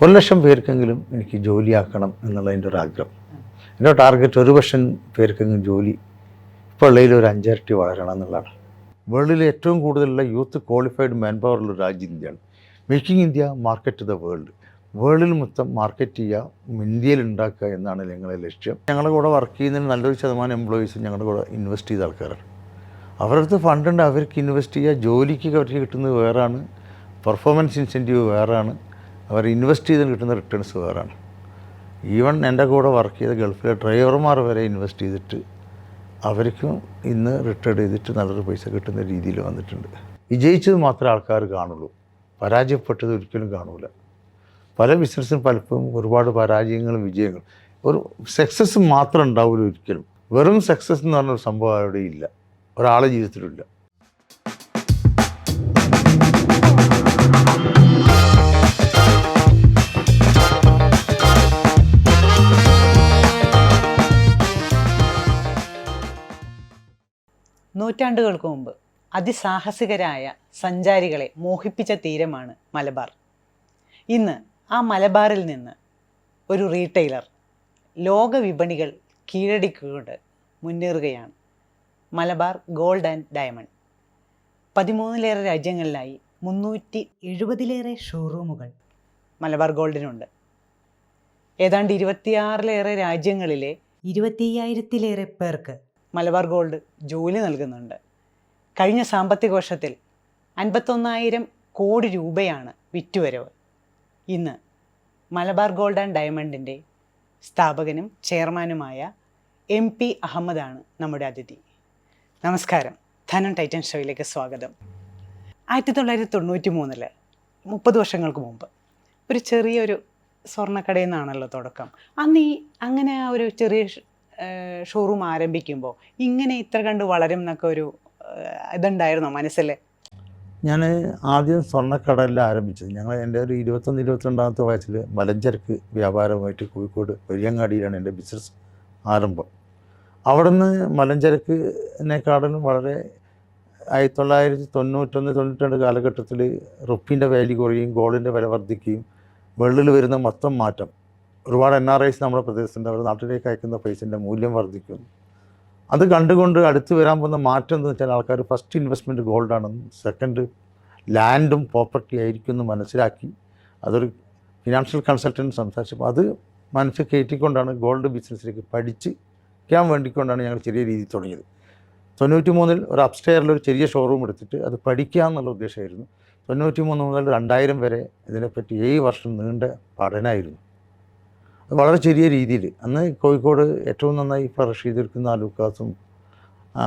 1,00,000 പേർക്കെങ്കിലും എനിക്ക് ജോലിയാക്കണം എന്നുള്ളതിൻ്റെ ഒരു ആഗ്രഹം. എൻ്റെ ടാർഗറ്റ് 1,00,000 പേർക്കെങ്കിലും ജോലി ഇപ്പോൾ ഉള്ളതിൽ ഒരു 5 ഇരട്ടി വളരണം എന്നുള്ളതാണ്. വേൾഡിൽ ഏറ്റവും കൂടുതലുള്ള യൂത്ത് ക്വാളിഫൈഡ് മാൻ പവറുള്ള രാജ്യം ഇന്ത്യയാണ്. Making India market the world. വേൾഡിൽ മൊത്തം മാർക്കറ്റ് ചെയ്യുക, ഇന്ത്യയിൽ ഉണ്ടാക്കുക എന്നാണ് ഞങ്ങളുടെ ലക്ഷ്യം. ഞങ്ങളുടെ കൂടെ വർക്ക് ചെയ്യുന്നതിന് നല്ലൊരു ശതമാനം എംപ്ലോയീസ് ഞങ്ങളുടെ കൂടെ ഇൻവെസ്റ്റ് ചെയ്ത ആൾക്കാരാണ്. അവരടുത്ത് ഫണ്ടുണ്ട്, അവർക്ക് ഇൻവെസ്റ്റ് ചെയ്യുക, ജോലിക്ക് അവർക്ക് കിട്ടുന്നത് വേറാണ്, പെർഫോമൻസ് ഇൻസെൻറ്റീവ് വേറാണ്, അവർ ഇൻവെസ്റ്റ് ചെയ്ത് കിട്ടുന്ന റിട്ടേൺസ് വേറാണ്. ഈവൻ എൻ്റെ കൂടെ വർക്ക് ചെയ്ത ഗൾഫിലെ ഡ്രൈവർമാർ വരെ ഇൻവെസ്റ്റ് ചെയ്തിട്ട് അവർക്കും ഇന്ന് റിട്ടയർഡ് ചെയ്തിട്ട് നല്ലൊരു പൈസ കിട്ടുന്ന രീതിയിൽ വന്നിട്ടുണ്ട്. വിജയിച്ചത് മാത്രമേ ആൾക്കാർ കാണുള്ളൂ, പരാജയപ്പെട്ടത് ഒരിക്കലും കാണൂല. പല ബിസിനസ്സിനും പലപ്പോഴും ഒരുപാട് പരാജയങ്ങളും വിജയങ്ങളും, ഒരു സക്സസ് മാത്രം ഉണ്ടാവില്ല ഒരിക്കലും. വെറും സക്സസ് എന്ന് പറഞ്ഞൊരു സംഭവം അവിടെ ഇല്ല, ഒരാളെ ജീവിതത്തിലില്ല. നൂറ്റാണ്ടുകൾക്ക് മുമ്പ് അതിസാഹസികരായ സഞ്ചാരികളെ മോഹിപ്പിച്ച തീരമാണ് മലബാർ. ഇന്ന് ആ മലബാറിൽ നിന്ന് ഒരു റീറ്റെയിലർ ലോക വിപണികൾ കീഴടക്കിക്കൊണ്ട് മുന്നേറുകയാണ്. Malabar gold and diamond. 13 രാജ്യങ്ങളിലായി 370 ഷോറൂമുകൾ മലബാർ ഗോൾഡിനുണ്ട്. ഏതാണ്ട് 26 രാജ്യങ്ങളിലെ 25,000 പേർക്ക് മലബാർ ഗോൾഡ് ജോലി നൽകുന്നുണ്ട്. കഴിഞ്ഞ സാമ്പത്തിക വർഷത്തിൽ 51,000 കോടി രൂപയാണ് വിറ്റുവരവ്. ഇന്ന് മലബാർ ഗോൾഡ് ആൻഡ് ഡയമണ്ടിൻ്റെ സ്ഥാപകനും ചെയർമാനുമായ MP അഹമ്മദാണ് നമ്മുടെ അതിഥി. നമസ്കാരം, ധനം ടൈറ്റൻ ഷോയിലേക്ക് സ്വാഗതം. 1993 30 വർഷങ്ങൾക്ക് മുമ്പ് ഒരു ചെറിയൊരു സ്വർണ്ണക്കടയിൽ നിന്നാണല്ലോ തുടക്കം. അന്ന് അങ്ങനെ ആ ഒരു ചെറിയ ഷോറൂം ആരംഭിക്കുമ്പോൾ ഇങ്ങനെ ഇത്ര കണ്ട് വളരും എന്നൊക്കെ ഒരു ഇതുണ്ടായിരുന്നോ മനസ്സിൽ? ഞാൻ ആദ്യം സ്വർണ്ണക്കടയെല്ലാം ആരംഭിച്ചത് എൻ്റെ ഒരു 21-22 വയസ്സിൽ മലഞ്ചരക്ക് വ്യാപാരമായിട്ട് കോഴിക്കോട് വലിയങ്ങാടിയിലാണ് എൻ്റെ ബിസിനസ് ആരംഭം. അവിടുന്ന് മലഞ്ചരക്കിനെക്കാളും വളരെ 1991-92 കാലഘട്ടത്തിൽ റുപ്പീൻ്റെ വാല്യൂ കുറയുകയും ഗോൾഡിൻ്റെ വില വർദ്ധിക്കുകയും വെള്ളിൽ വരുന്ന മൊത്തം മാറ്റം, ഒരുപാട് NRIs നമ്മുടെ പ്രദേശത്തുണ്ട്, അവർ നാട്ടിലേക്ക് അയക്കുന്ന പൈസൻ്റെ മൂല്യം വർദ്ധിക്കുന്നു. അത് കണ്ടുകൊണ്ട് അടുത്ത് വരാൻ പോകുന്ന മാറ്റം എന്ന് വെച്ചാൽ ആൾക്കാർ ഫസ്റ്റ് ഇൻവെസ്റ്റ്മെൻറ്റ് ഗോൾഡാണെന്നും സെക്കൻഡ് ലാൻഡും പ്രോപ്പർട്ടി ആയിരിക്കും എന്ന് മനസ്സിലാക്കി അതൊരു ഫിനാൻഷ്യൽ കൺസൾട്ടൻറ്റ് സംസാരിച്ചപ്പോൾ അത് മനസ്സിൽ കയറ്റിക്കൊണ്ടാണ് ഗോൾഡ് ബിസിനസ്സിലേക്ക് പഠിക്കാൻ വേണ്ടിക്കൊണ്ടാണ് ഞങ്ങൾ ചെറിയ രീതിയിൽ തുടങ്ങിയത്. 93 ഒരു അപ്സ്റ്റെയറിലൊരു ചെറിയ ഷോറൂം എടുത്തിട്ട് അത് പഠിക്കുക എന്നുള്ള ഉദ്ദേശമായിരുന്നു. 93 മുതൽ 2000 വരെ ഇതിനെപ്പറ്റി 7 വർഷം നീണ്ട പഠനമായിരുന്നു. വളരെ ചെറിയ രീതിയിൽ അന്ന് കോഴിക്കോട് ഏറ്റവും നന്നായി ഫ്ലറിഷ് ചെയ്തിരിക്കുന്ന അലൂക്കാസും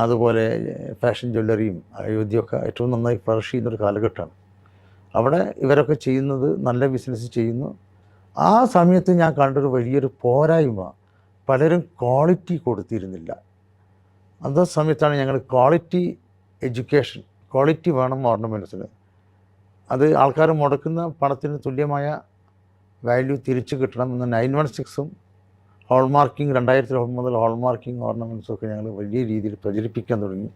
അതുപോലെ ഫാഷൻ ജ്വല്ലറിയും അയോധ്യയൊക്കെ ഏറ്റവും നന്നായി ഫ്ലറിഷ് ചെയ്യുന്നൊരു കാലഘട്ടമാണ്. അവിടെ ഇവരൊക്കെ ചെയ്യുന്നത് നല്ല ബിസിനസ് ചെയ്യുന്നു. ആ സമയത്ത് ഞാൻ കണ്ടൊരു വലിയൊരു പോരായ്മ, പലരും ക്വാളിറ്റി കൊടുത്തിരുന്നില്ല. അതേ സമയത്താണ് ഞങ്ങൾ ക്വാളിറ്റി എഡ്യൂക്കേഷൻ, ക്വാളിറ്റി വേണം ഓർണമെൻറ്റ്സിന്, അത് ആൾക്കാർ മുടക്കുന്ന പണത്തിന് തുല്യമായ വാല്യൂ തിരിച്ചു കിട്ടണം എന്ന 916ഉം ഹോൾമാർക്കിംഗ് 2000 മുതൽ ഹോൾമാർക്കിംഗ് ഓർണമെൻറ്റ്സൊക്കെ ഞങ്ങൾ വലിയ രീതിയിൽ പ്രചരിപ്പിക്കാൻ തുടങ്ങി.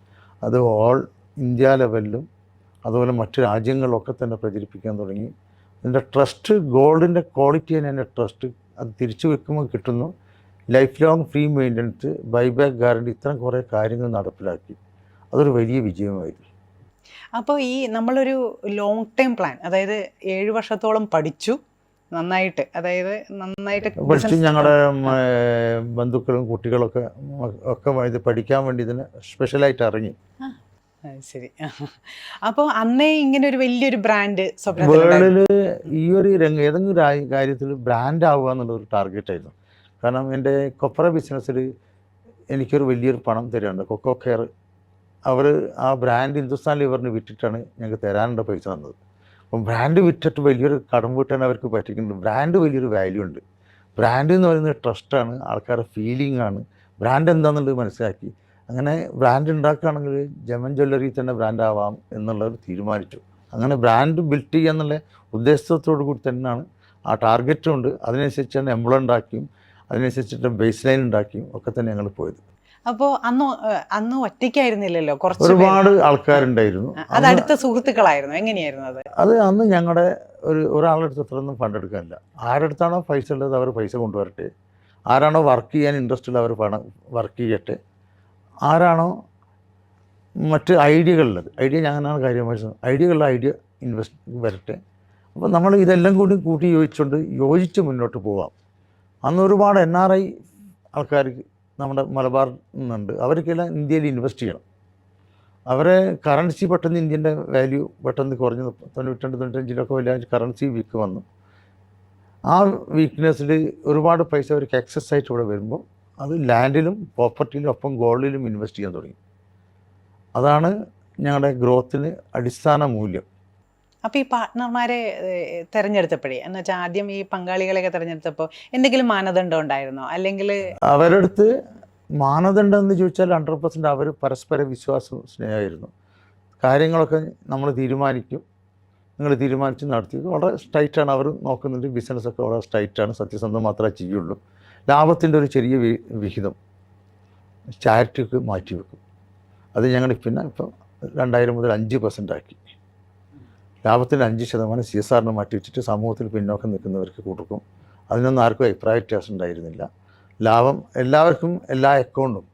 അത് ഓൾ ഇന്ത്യ ലെവലിലും അതുപോലെ മറ്റു രാജ്യങ്ങളിലൊക്കെ തന്നെ പ്രചരിപ്പിക്കാൻ തുടങ്ങി. എൻ്റെ ട്രസ്റ്റ്, ഗോൾഡിൻ്റെ ക്വാളിറ്റി തന്നെ എൻ്റെ ട്രസ്റ്റ്, അത് തിരിച്ചു വെക്കുമ്പോൾ കിട്ടുന്നു. Life long free maintenance, buyback guarantee, ഇത്തരം കുറേ കാര്യങ്ങൾ നടപ്പിലാക്കി. അതൊരു വലിയ വിജയമായിരുന്നു. അപ്പോൾ ഈ നമ്മളൊരു ലോങ് ടൈം പ്ലാൻ, അതായത് 7 വർഷത്തോളം പഠിച്ചു, നന്നായിട്ട് പഠിച്ചു. ഞങ്ങളുടെ ബന്ധുക്കളും കുട്ടികളൊക്കെ ഇത് പഠിക്കാൻ വേണ്ടി ഇതിന് സ്പെഷ്യലായിട്ട് ഇറങ്ങി. ശരി. അപ്പോൾ അന്നേ ഇങ്ങനെ ഒരു വലിയൊരു ബ്രാൻഡ് വേൾഡിൽ ഈ ഒരു ഏതെങ്കിലും ഒരു കാര്യത്തിൽ ബ്രാൻഡ് ആവുക എന്നുള്ളൊരു ടാർഗറ്റായിരുന്നു. കാരണം എൻ്റെ കൊപ്ര ബിസിനസ്സിൽ എനിക്കൊരു വലിയൊരു പണം തരുന്നുണ്ട്. കൊക്കോ കെയർ അവർ ആ ബ്രാൻഡ് ഹിന്ദുസ്ഥാൻ ലിവറിന് വിറ്റിട്ടാണ് ഞങ്ങൾക്ക് തരാനുള്ള പൈസ തന്നത്. അപ്പം ബ്രാൻഡ് വിറ്റിട്ട് വലിയൊരു കടം വീട്ടാൻ അവർക്ക് പറ്റിക്കുന്നുണ്ട്. ബ്രാൻഡ് വലിയൊരു വാല്യൂ ഉണ്ട്. ബ്രാൻഡ് എന്ന് പറയുന്നത് ട്രസ്റ്റാണ്, ആൾക്കാരുടെ ഫീലിംഗ് ആണ്. ബ്രാൻഡ് എന്താണെന്നുള്ളത് മനസ്സിലാക്കി അങ്ങനെ ബ്രാൻഡ് ഉണ്ടാക്കുകയാണെങ്കിൽ ജമൻ ജ്വല്ലറി തന്നെ ബ്രാൻഡ് ആവാം എന്നുള്ളത് തീരുമാനിച്ചു. അങ്ങനെ ബ്രാൻഡ് ബിൽഡ് ചെയ്യുക എന്നുള്ള ഉദ്ദേശത്തോടു കൂടി തന്നെയാണ്, ആ ടാർഗറ്റും ഉണ്ട്. അതിനനുസരിച്ചാണ് എംബ്ലം ഉണ്ടാക്കിയും അതിനനുസരിച്ചിട്ട് ബേസ് ലൈൻ ഉണ്ടാക്കിയും ഒക്കെ തന്നെ ഞങ്ങൾ പോയത്. അപ്പോൾ അന്ന് ഒറ്റയ്ക്കായിരുന്നില്ലല്ലോ, കുറച്ച് ഒരുപാട് ആൾക്കാരുണ്ടായിരുന്നു. അത് അടുത്ത സുഹൃത്തുക്കളായിരുന്നു, എങ്ങനെയായിരുന്നു അത്? അത് അന്ന് ഞങ്ങളുടെ ഒരാളുടെ അടുത്ത് അത്രയൊന്നും പണ്ടെടുക്കാനില്ല. ആരടുത്താണോ പൈസ ഉള്ളത് അവർ പൈസ കൊണ്ടുവരട്ടെ, ആരാണോ വർക്ക് ചെയ്യാൻ ഇൻട്രസ്റ്റ് ഉള്ളത് അവർ പണം വർക്ക് ചെയ്യട്ടെ, ആരാണോ മറ്റ് ഐഡിയകളുള്ളത്, ഞാനാണ് കാര്യമായി ഐഡിയ ഇൻവെസ്റ്റ് വരട്ടെ. അപ്പോൾ നമ്മൾ ഇതെല്ലാം കൂടി കൂട്ടി യോജിച്ച് മുന്നോട്ട് പോവാം. അന്ന് ഒരുപാട് NRI ആൾക്കാർ നമ്മുടെ മലബാറിൽ നിന്നുണ്ട്. അവർക്കെല്ലാം ഇന്ത്യയിൽ ഇൻവെസ്റ്റ് ചെയ്യണം. അവരെ കറൻസി പെട്ടെന്ന് ഇന്ത്യൻ്റെ വാല്യൂ പെട്ടെന്ന് കുറഞ്ഞ് 92-95 വലിയ കറൻസി വീക്ക് വന്നു. ആ വീക്ക്നെസ്സിൽ ഒരുപാട് പൈസ അവർക്ക് എക്സസ് ആയിട്ട് ഇവിടെ വരുമ്പോൾ അത് ലാൻഡിലും പ്രോപ്പർട്ടിയിലും ഒപ്പം ഗോൾഡിലും ഇൻവെസ്റ്റ് ചെയ്യാൻ തുടങ്ങി. അതാണ് ഞങ്ങളുടെ ഗ്രോത്തിന് അടിസ്ഥാന മൂല്യം. അപ്പോൾ ഈ പാർട്ട്ണർമാരെ തിരഞ്ഞെടുത്തപ്പോഴേ, എന്ന് വെച്ചാൽ ആദ്യം ഈ പങ്കാളികളെയൊക്കെ തിരഞ്ഞെടുത്തപ്പോൾ എന്തെങ്കിലും മാനദണ്ഡം ഉണ്ടായിരുന്നോ? അല്ലെങ്കിൽ അവരുടെ അടുത്ത് മാനദണ്ഡം എന്ന് ചോദിച്ചാൽ 100% അവർ പരസ്പര വിശ്വാസവും സ്നേഹമായിരുന്നു. കാര്യങ്ങളൊക്കെ നമ്മൾ തീരുമാനിക്കും, നിങ്ങൾ തീരുമാനിച്ച് നടത്തി വളരെ സ്ട്രൈറ്റാണ് അവർ നോക്കുന്നുണ്ട്. ബിസിനസ്സൊക്കെ വളരെ സ്ട്രൈറ്റാണ്, സത്യസന്ധം മാത്രമേ ചെയ്യുള്ളൂ. ലാഭത്തിൻ്റെ ഒരു ചെറിയ വിഹിതം ചാരിറ്റിക്ക് മാറ്റിവെക്കും. അത് ഞങ്ങൾ പിന്നെ ഇപ്പം 2000 മുതൽ 5% ആക്കി. ലാഭത്തിൻ്റെ 5% CSRന് മാറ്റി വെച്ചിട്ട് സമൂഹത്തിൽ പിന്നോക്കം നിൽക്കുന്നവർക്ക് കൊടുക്കും. അതിനൊന്നും ആർക്കും അഭിപ്രായ വ്യത്യാസം ഉണ്ടായിരുന്നില്ല. ലാഭം എല്ലാവർക്കും എല്ലാ അക്കൗണ്ടും.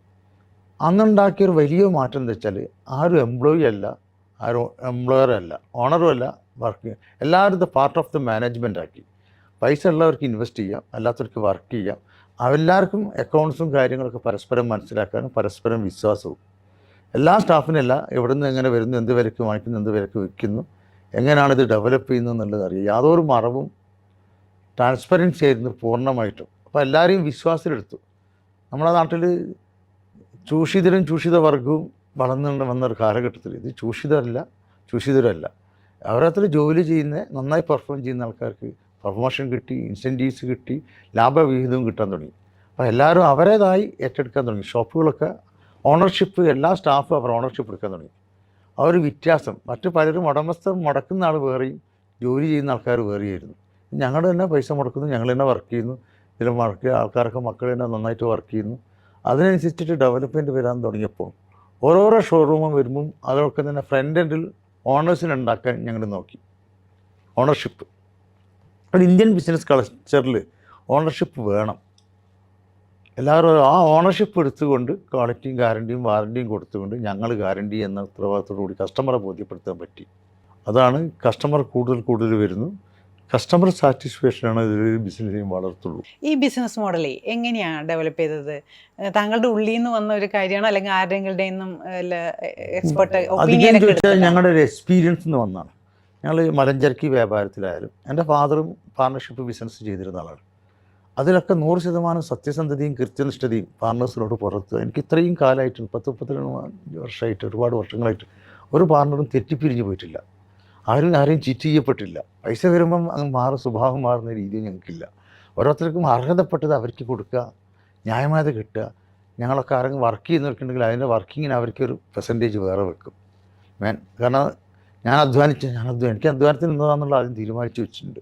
അന്നുണ്ടാക്കിയൊരു വലിയ മാറ്റം എന്താ വെച്ചാൽ ആരും എംപ്ലോയി അല്ല, ആരും എംപ്ലോയർ അല്ല, ഓണറും അല്ല, വർക്ക് എല്ലാവരും ഇത് പാർട്ട് ഓഫ് ദ മാനേജ്മെൻ്റ് ആക്കി. പൈസ ഉള്ളവർക്ക് ഇൻവെസ്റ്റ് ചെയ്യാം, അല്ലാത്തവർക്ക് വർക്ക് ചെയ്യാം. എല്ലാവർക്കും അക്കൗണ്ട്സും കാര്യങ്ങളൊക്കെ പരസ്പരം മനസ്സിലാക്കാനും പരസ്പരം വിശ്വാസവും. എല്ലാ സ്റ്റാഫിനും എവിടെ നിന്ന് എങ്ങനെ വരുന്നു, എന്ത് വിലക്ക് വാങ്ങിക്കുന്നു, എന്ത് വിലക്ക് വിൽക്കുന്നു, എങ്ങനെയാണിത് ഡെവലപ്പ് ചെയ്യുന്നത് എന്നുള്ളത് അറിയാം. യാതൊരു മറവും ട്രാൻസ്പെറൻസി ആയിരുന്നു പൂർണ്ണമായിട്ടും. അപ്പോൾ എല്ലാവരെയും വിശ്വാസത്തിലെടുത്തു. നമ്മുടെ നാട്ടിൽ ചൂഷിതരും ചൂഷിതവർഗവും വളർന്നു വന്നൊരു കാലഘട്ടത്തിൽ ഇത് ചൂഷിതരല്ല. അവരത്ര ജോലി ചെയ്യുന്ന നന്നായി പെർഫോം ചെയ്യുന്ന ആൾക്കാർക്ക് പ്രൊമോഷൻ കിട്ടി, ഇൻസെൻറ്റീവ്സ് കിട്ടി, ലാഭവിഹിതവും കിട്ടാൻ തുടങ്ങി. അപ്പോൾ എല്ലാവരും അവരേതായി ഏറ്റെടുക്കാൻ തുടങ്ങി. ഷോപ്പുകളൊക്കെ ഓണർഷിപ്പ്, എല്ലാ സ്റ്റാഫും അവർ ഓണർഷിപ്പ് എടുക്കാൻ തുടങ്ങി. ആ ഒരു വ്യത്യാസം മറ്റു പലരും ഉടമസ്ഥം മുടക്കുന്ന ആൾ വേറെയും ജോലി ചെയ്യുന്ന ആൾക്കാർ വേറെയായിരുന്നു. ഞങ്ങൾ തന്നെ പൈസ മുടക്കുന്നു, ഞങ്ങൾ തന്നെ വർക്ക് ചെയ്യുന്നു. ഇതിൽ ആൾക്കാരൊക്കെ മക്കൾ തന്നെ നന്നായിട്ട് വർക്ക് ചെയ്യുന്നു. അതിനനുസരിച്ചിട്ട് ഡെവലപ്മെൻറ്റ് വരാൻ തുടങ്ങിയപ്പോൾ ഓരോരോ ഷോറൂമും വരുമ്പം അതൊക്കെ തന്നെ ഫ്രണ്ട് എൻഡിൽ ഓണേഴ്സിനുണ്ടാക്കാൻ ഞങ്ങൾ നോക്കി. ഓണർഷിപ്പ് ഒരു ഇന്ത്യൻ ബിസിനസ് കൾച്ചറിൽ ഓണർഷിപ്പ് വേണം. എല്ലാവരും ആ ഓണർഷിപ്പ് എടുത്തുകൊണ്ട് ക്വാളിറ്റിയും ഗ്യാരണ്ടിയും വാറണ്ടിയും കൊടുത്തുകൊണ്ട് ഞങ്ങൾ ഗ്യാരണ്ടി എന്ന ഉത്തരവാദിത്തോടു കൂടി കസ്റ്റമറെ ബോധ്യപ്പെടുത്താൻ പറ്റി. അതാണ് കസ്റ്റമർ കൂടുതൽ വരുന്നു. കസ്റ്റമർ സാറ്റിസ്ഫാക്ഷനാണ് ഇതിൽ ബിസിനസ്സിനെ വളർത്തുള്ളൂ. ഈ ബിസിനസ് മോഡലേ എങ്ങനെയാണ് ഡെവലപ്പ് ചെയ്തത്? താങ്കളുടെ ഉള്ളിൽ നിന്ന് വന്ന ഒരു കാര്യമാണോ, അല്ലെങ്കിൽ ആരുടെയും എക്സ്പെർട്ട് ഒപ്പീനിയൻ? ചോദിച്ചാൽ ഞങ്ങളുടെ ഒരു എക്സ്പീരിയൻസ് നിന്ന് വന്നതാണ്. ഞങ്ങൾ മലഞ്ചരക്ക് വ്യാപാരത്തിലായാലും എൻ്റെ ഫാദറും പാർട്ണർഷിപ്പ് ബിസിനസ് ചെയ്തിരുന്ന ആളാണ്. അതിലൊക്കെ 100% സത്യസന്ധതയും കൃത്യനിഷ്ഠതയും പാർട്ണേഴ്സിനോട് പുറത്ത്. എനിക്ക് ഇത്രയും കാലമായിട്ട് 10-32 വർഷമായിട്ട്, ഒരുപാട് വർഷങ്ങളായിട്ട് ഒരു പാർട്ണറും തെറ്റിപ്പിരിഞ്ഞു പോയിട്ടില്ല. ആരെയും ചീറ്റ് ചെയ്യപ്പെട്ടില്ല. പൈസ വരുമ്പം അങ്ങ് സ്വഭാവം മാറുന്ന രീതി ഞങ്ങൾക്കില്ല. ഓരോരുത്തർക്കും അർഹതപ്പെട്ടത് അവർക്ക് കൊടുക്കുക, ന്യായമായത് കിട്ടുക. ഞങ്ങളൊക്കെ ആരെങ്കിലും വർക്ക് ചെയ്യുന്നവർക്കുണ്ടെങ്കിൽ അതിൻ്റെ വർക്കിങ്ങിന് അവർക്കൊരു പെർസെൻറ്റേജ് വേറെ വെക്കും. കാരണം എനിക്ക് അധ്വാനത്തിൽ നിന്നതാണെന്നുള്ള ആദ്യം തീരുമാനിച്ച് വെച്ചിട്ടുണ്ട്.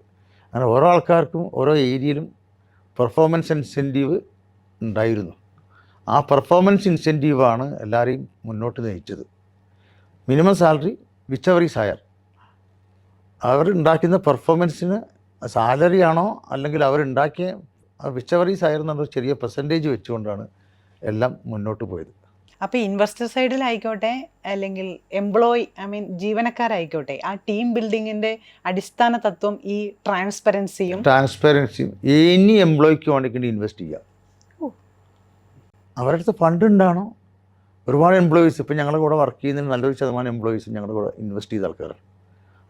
അങ്ങനെ ഓരോ ആൾക്കാർക്കും ഓരോ ഏരിയയിലും പെർഫോമൻസ് ഇൻസെൻറ്റീവ് ഉണ്ടായിരുന്നു. ആ പെർഫോമൻസ് ഇൻസെൻറ്റീവാണ് എല്ലാവരെയും മുന്നോട്ട് നയിച്ചത്. Minimum salary whichever is higher. അവരുണ്ടാക്കുന്ന പെർഫോമൻസിന് സാലറി ആണോ അല്ലെങ്കിൽ അവരുണ്ടാക്കിയ വിച്ച് എവർ ഈസ് ഹയർ എന്നുള്ള ചെറിയ പെർസെൻറ്റേജ് വെച്ചുകൊണ്ടാണ് എല്ലാം മുന്നോട്ട് പോയത്. അപ്പോൾ ഇൻവെസ്റ്റർ സൈഡിലായിക്കോട്ടെ അല്ലെങ്കിൽ ജീവനക്കാരായിക്കോട്ടെ, ആ ടീം ബിൽഡിങ്ങിൻ്റെ അടിസ്ഥാന തത്വം ഈ ട്രാൻസ്പെറൻസിയും ഇനി എംപ്ലോയിക്ക് വേണ്ടിക്കൊണ്ട് ഇൻവെസ്റ്റ് ചെയ്യുക. അവരുടെ അടുത്ത് ഫണ്ട് ഉണ്ടാണോ? ഒരുപാട് എംപ്ലോയീസ് ഇപ്പം ഞങ്ങളുടെ കൂടെ വർക്ക് ചെയ്യുന്നതിന് നല്ലൊരു ശതമാനം എംപ്ലോയീസ് ഞങ്ങളുടെ കൂടെ ഇൻവെസ്റ്റ് ചെയ്ത ആൾക്കാരാണ്.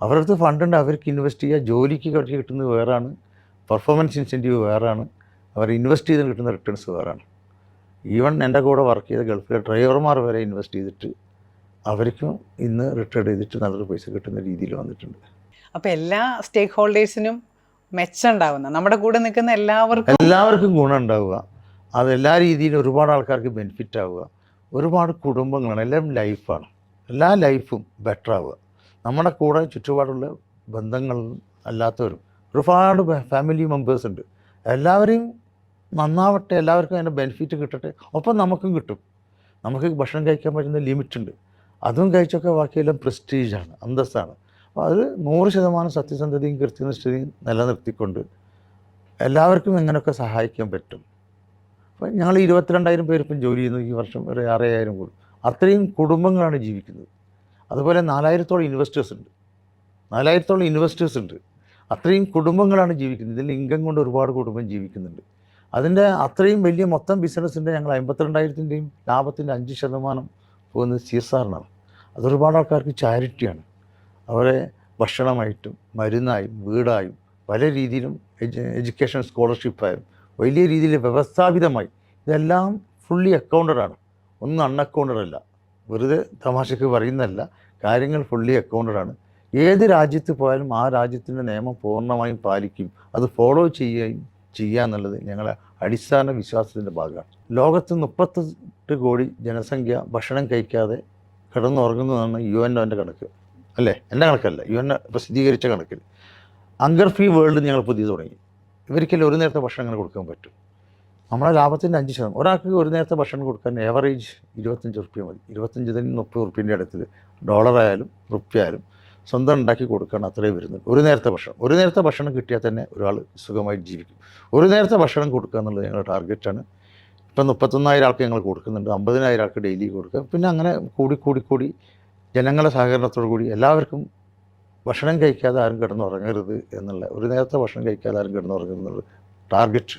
അവരുടെ അടുത്ത് ഫണ്ടുണ്ട്, അവർക്ക് ഇൻവെസ്റ്റ് ചെയ്യുക. ജോലിക്ക് കിട്ടുന്നത് വേറാണ്, പെർഫോമൻസ് ഇൻസെൻറ്റീവ് വേറാണ്, അവർ ഇൻവെസ്റ്റ് ചെയ്ത് കിട്ടുന്ന റിട്ടേൺസ് വേറാണ്. ഈവൻ എൻ്റെ കൂടെ വർക്ക് ചെയ്ത ഗൾഫിലെ ഡ്രൈവർമാർ വരെ ഇൻവെസ്റ്റ് ചെയ്തിട്ട് അവർക്കും ഇന്ന് റിട്ടയർഡ് ചെയ്തിട്ട് നല്ലൊരു പൈസ കിട്ടുന്ന രീതിയിൽ വന്നിട്ടുണ്ട്. അപ്പോൾ എല്ലാ സ്റ്റേക്ക് ഹോൾഡേഴ്സിനും മെച്ചം ഉണ്ടാവുന്ന, നമ്മുടെ കൂടെ നിൽക്കുന്ന എല്ലാവർക്കും ഗുണം ഉണ്ടാവുക. അത് എല്ലാ രീതിയിലും ഒരുപാട് ആൾക്കാർക്ക് ബെനിഫിറ്റ് ആവുക. ഒരുപാട് കുടുംബങ്ങളാണ്, എല്ലാം ലൈഫാണ്. എല്ലാ ലൈഫും ബെറ്റർ ആവുക. നമ്മുടെ കൂടെ ചുറ്റുപാടുള്ള ബന്ധങ്ങൾ അല്ലാത്തവരും ഒരുപാട് ഫാമിലി മെമ്പേഴ്സ് ഉണ്ട്. എല്ലാവരെയും നന്നാവട്ടെ, എല്ലാവർക്കും അതിൻ്റെ ബെനിഫിറ്റ് കിട്ടട്ടെ, ഒപ്പം നമുക്കും കിട്ടും. നമുക്ക് ഭക്ഷണം കഴിക്കാൻ പറ്റുന്ന ലിമിറ്റുണ്ട്. അതും കഴിച്ചൊക്കെ ബാക്കിയെല്ലാം പ്രസ്റ്റീജാണ്, അന്തസ്സാണ്. അപ്പോൾ അത് 100% സത്യസന്ധതയും കൃത്യനിഷ്ഠതയും നിലനിർത്തിക്കൊണ്ട് എല്ലാവർക്കും എങ്ങനെയൊക്കെ സഹായിക്കാൻ പറ്റും. അപ്പോൾ ഞങ്ങൾ 22,000 പേര് ഇപ്പം ജോലി ചെയ്യുന്നു. ഈ വർഷം ഒരു 6,000 കൂടും. അത്രയും കുടുംബങ്ങളാണ് ജീവിക്കുന്നത്. അതുപോലെ 4,000-ഓളം ഇൻവെസ്റ്റേഴ്സ് ഉണ്ട്. 4,000-ഓളം ഇൻവെസ്റ്റേഴ്സ് ഉണ്ട്. അത്രയും കുടുംബങ്ങളാണ് ജീവിക്കുന്നത്. ഇതിൽ ഇൻകം കൊണ്ട് ഒരുപാട് കുടുംബം ജീവിക്കുന്നുണ്ട്. അതിൻ്റെ അത്രയും വലിയ മൊത്തം ബിസിനസ്സിൻ്റെ ഞങ്ങൾ 52,000-ൻ്റെയും ലാഭത്തിൻ്റെ 5% പോകുന്നത് CSR-നാണ്. അതൊരുപാട് ആൾക്കാർക്ക് ചാരിറ്റിയാണ്. അവരെ ഭക്ഷണമായിട്ടും മരുന്നായും വീടായും പല രീതിയിലും എഡ്യൂക്കേഷൻ സ്കോളർഷിപ്പായും വലിയ രീതിയിൽ വ്യവസ്ഥാപിതമായി ഇതെല്ലാം ഫുള്ളി അക്കൗണ്ടഡാണ്. ഒന്നും അൺഅക്കൗണ്ടഡല്ല. വെറുതെ തമാശക്ക് പറയുന്നതല്ല, കാര്യങ്ങൾ ഫുള്ളി അക്കൗണ്ടഡാണ്. ഏത് രാജ്യത്ത് പോയാലും ആ രാജ്യത്തിൻ്റെ നിയമം പൂർണ്ണമായും പാലിക്കും. അത് ഫോളോ ചെയ്യുക എന്നുള്ളത് ഞങ്ങളെ അടിസ്ഥാന വിശ്വാസത്തിൻ്റെ ഭാഗമാണ്. ലോകത്ത് 38 കോടി ജനസംഖ്യ ഭക്ഷണം കഴിക്കാതെ കിടന്നുറങ്ങുന്നതാണ് UN-ൻ്റെ കണക്ക്, അല്ലേ? എൻ്റെ കണക്കല്ല, UN പ്രസിദ്ധീകരിച്ച കണക്കിൽ. ഹങ്കർ ഫ്രീ വേൾഡ് ഞങ്ങൾ പുതിയത് തുടങ്ങി. ഇവർക്കെല്ലാം ഒരു നേരത്തെ ഭക്ഷണം അങ്ങനെ കൊടുക്കാൻ പറ്റും. നമ്മളെ ലാഭത്തിൻ്റെ 5%. ഒരാൾക്ക് ഒരു നേരത്തെ ഭക്ഷണം കൊടുക്കാൻ ഏവറേജ് 25 റുപ്യ മതി. 25-30 റുപ്യൻ്റെ അടുത്തിൽ ഡോളറായാലും റുപ്യായാലും സ്വന്തം ഉണ്ടാക്കി കൊടുക്കണം. അത്രേ വരുന്നുണ്ട് ഒരു നേരത്തെ ഭക്ഷണം. ഒരു നേരത്തെ ഭക്ഷണം കിട്ടിയാൽ തന്നെ ഒരാൾ സുഖമായിട്ട് ജീവിക്കും. ഒരു നേരത്തെ ഭക്ഷണം കൊടുക്കുക എന്നുള്ളത് ഞങ്ങളുടെ ടാർഗറ്റാണ്. ഇപ്പം 31,000 ആൾക്ക് ഞങ്ങൾ കൊടുക്കുന്നുണ്ട്. 50,000 ആൾക്ക് ഡെയിലി കൊടുക്കുക. പിന്നെ അങ്ങനെ കൂടി ജനങ്ങളുടെ സഹകരണത്തോടു കൂടി എല്ലാവർക്കും ഭക്ഷണം കഴിക്കാതെ ആരും കിടന്നുറങ്ങരുത് എന്നുള്ള, ഒരു നേരത്തെ ഭക്ഷണം കഴിക്കാതെ ആരും കിടന്നുറങ്ങരുത് എന്നുള്ള ടാർഗറ്റ്.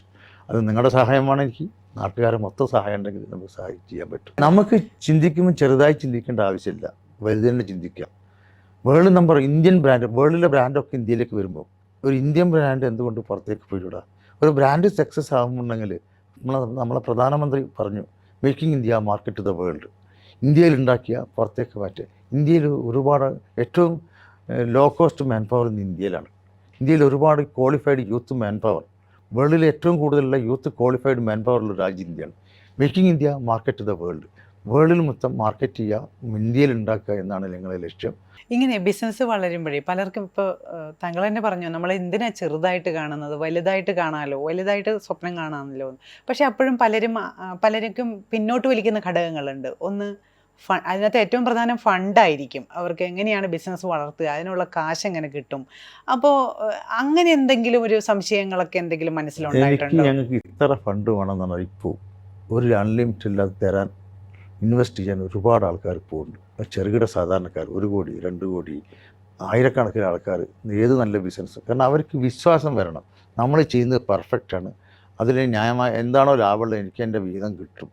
അത് നിങ്ങളുടെ സഹായമാണ്. എനിക്ക് നാട്ടുകാരെ മൊത്തം സഹായം ഉണ്ടെങ്കിൽ നമുക്ക് ചെയ്യാൻ പറ്റും. നമുക്ക് ചിന്തിക്കുമ്പോൾ ചെറുതായി ചിന്തിക്കേണ്ട ആവശ്യമില്ല, വലുത് തന്നെ ചിന്തിക്കാം. ഇന്ത്യൻ ബ്രാൻഡ്, വേൾഡിലെ ബ്രാൻഡൊക്കെ ഇന്ത്യയിലേക്ക് വരുമ്പോൾ ഒരു ഇന്ത്യൻ ബ്രാൻഡ് എന്തുകൊണ്ട് പുറത്തേക്ക് പോയിടാ? ഒരു ബ്രാൻഡ് സക്സസ് ആകുന്നുണ്ടെങ്കിൽ നമ്മളെ പ്രധാനമന്ത്രി പറഞ്ഞു, making India market to the world. ഇന്ത്യയിൽ ഉണ്ടാക്കിയ പുറത്തേക്ക് മാറ്റുക. ഇന്ത്യയിൽ ഒരുപാട് ഏറ്റവും ലോ കോസ്റ്റ് മാൻ പവർ ഇന്ന് ഇന്ത്യയിലാണ്. ഇന്ത്യയിൽ ഒരുപാട് ക്വാളിഫൈഡ് യൂത്ത് മാൻ പവർ, വേൾഡിൽ ഏറ്റവും കൂടുതലുള്ള യൂത്ത് ക്വാളിഫൈഡ് മാൻ പവറുള്ള രാജ്യം ഇന്ത്യയാണ്. Making India market to the world. വേൾഡിൽ മൊത്തം മാർക്കറ്റ് ചെയ്യുക, ഇന്ത്യയിൽ ഉണ്ടാക്കുക എന്നാണ് ഞങ്ങളുടെ ലക്ഷ്യം. ഇങ്ങനെ ബിസിനസ് വളരുമ്പോഴേ പലർക്കും ഇപ്പോൾ താങ്കൾ തന്നെ പറഞ്ഞു, നമ്മൾ എന്തിനാ ചെറുതായിട്ട് കാണുന്നത്, വലുതായിട്ട് കാണാമല്ലോ, വലുതായിട്ട് സ്വപ്നം കാണാമല്ലോ. പക്ഷേ അപ്പോഴും പലർക്കും പിന്നോട്ട് വലിക്കുന്ന ഘടകങ്ങളുണ്ട്. ഒന്ന് അതിനകത്ത് ഏറ്റവും പ്രധാനം ഫണ്ടായിരിക്കും. അവർക്ക് എങ്ങനെയാണ് ബിസിനസ് വളർത്തുക, അതിനുള്ള കാശ് എങ്ങനെ കിട്ടും. അപ്പോൾ അങ്ങനെ എന്തെങ്കിലും ഒരു സംശയങ്ങളൊക്കെ എന്തെങ്കിലും മനസ്സിലുണ്ടായിട്ടുണ്ടോ? ഞങ്ങൾക്ക് ഇത്ര ഫണ്ട് വേണമെന്നാണ്. ഇപ്പോൾ ഒരു അൺലിമിറ്റഡ് ഇല്ലാതെ തരാൻ ഇൻവെസ്റ്റ് ചെയ്യാൻ ഒരുപാട് ആൾക്കാർ പോകുന്നുണ്ട്. ചെറുകിട സാധാരണക്കാർ 1 കോടി 2 കോടി ആയിരക്കണക്കിന് ആൾക്കാർ ഏത് നല്ല ബിസിനസ്. കാരണം അവർക്ക് വിശ്വാസം വരണം, നമ്മൾ ചെയ്യുന്നത് പെർഫെക്റ്റാണ്, അതിൽ ന്യായമായ എന്താണോ ലാഭമുള്ളത് എനിക്ക് എൻ്റെ വീതം കിട്ടും.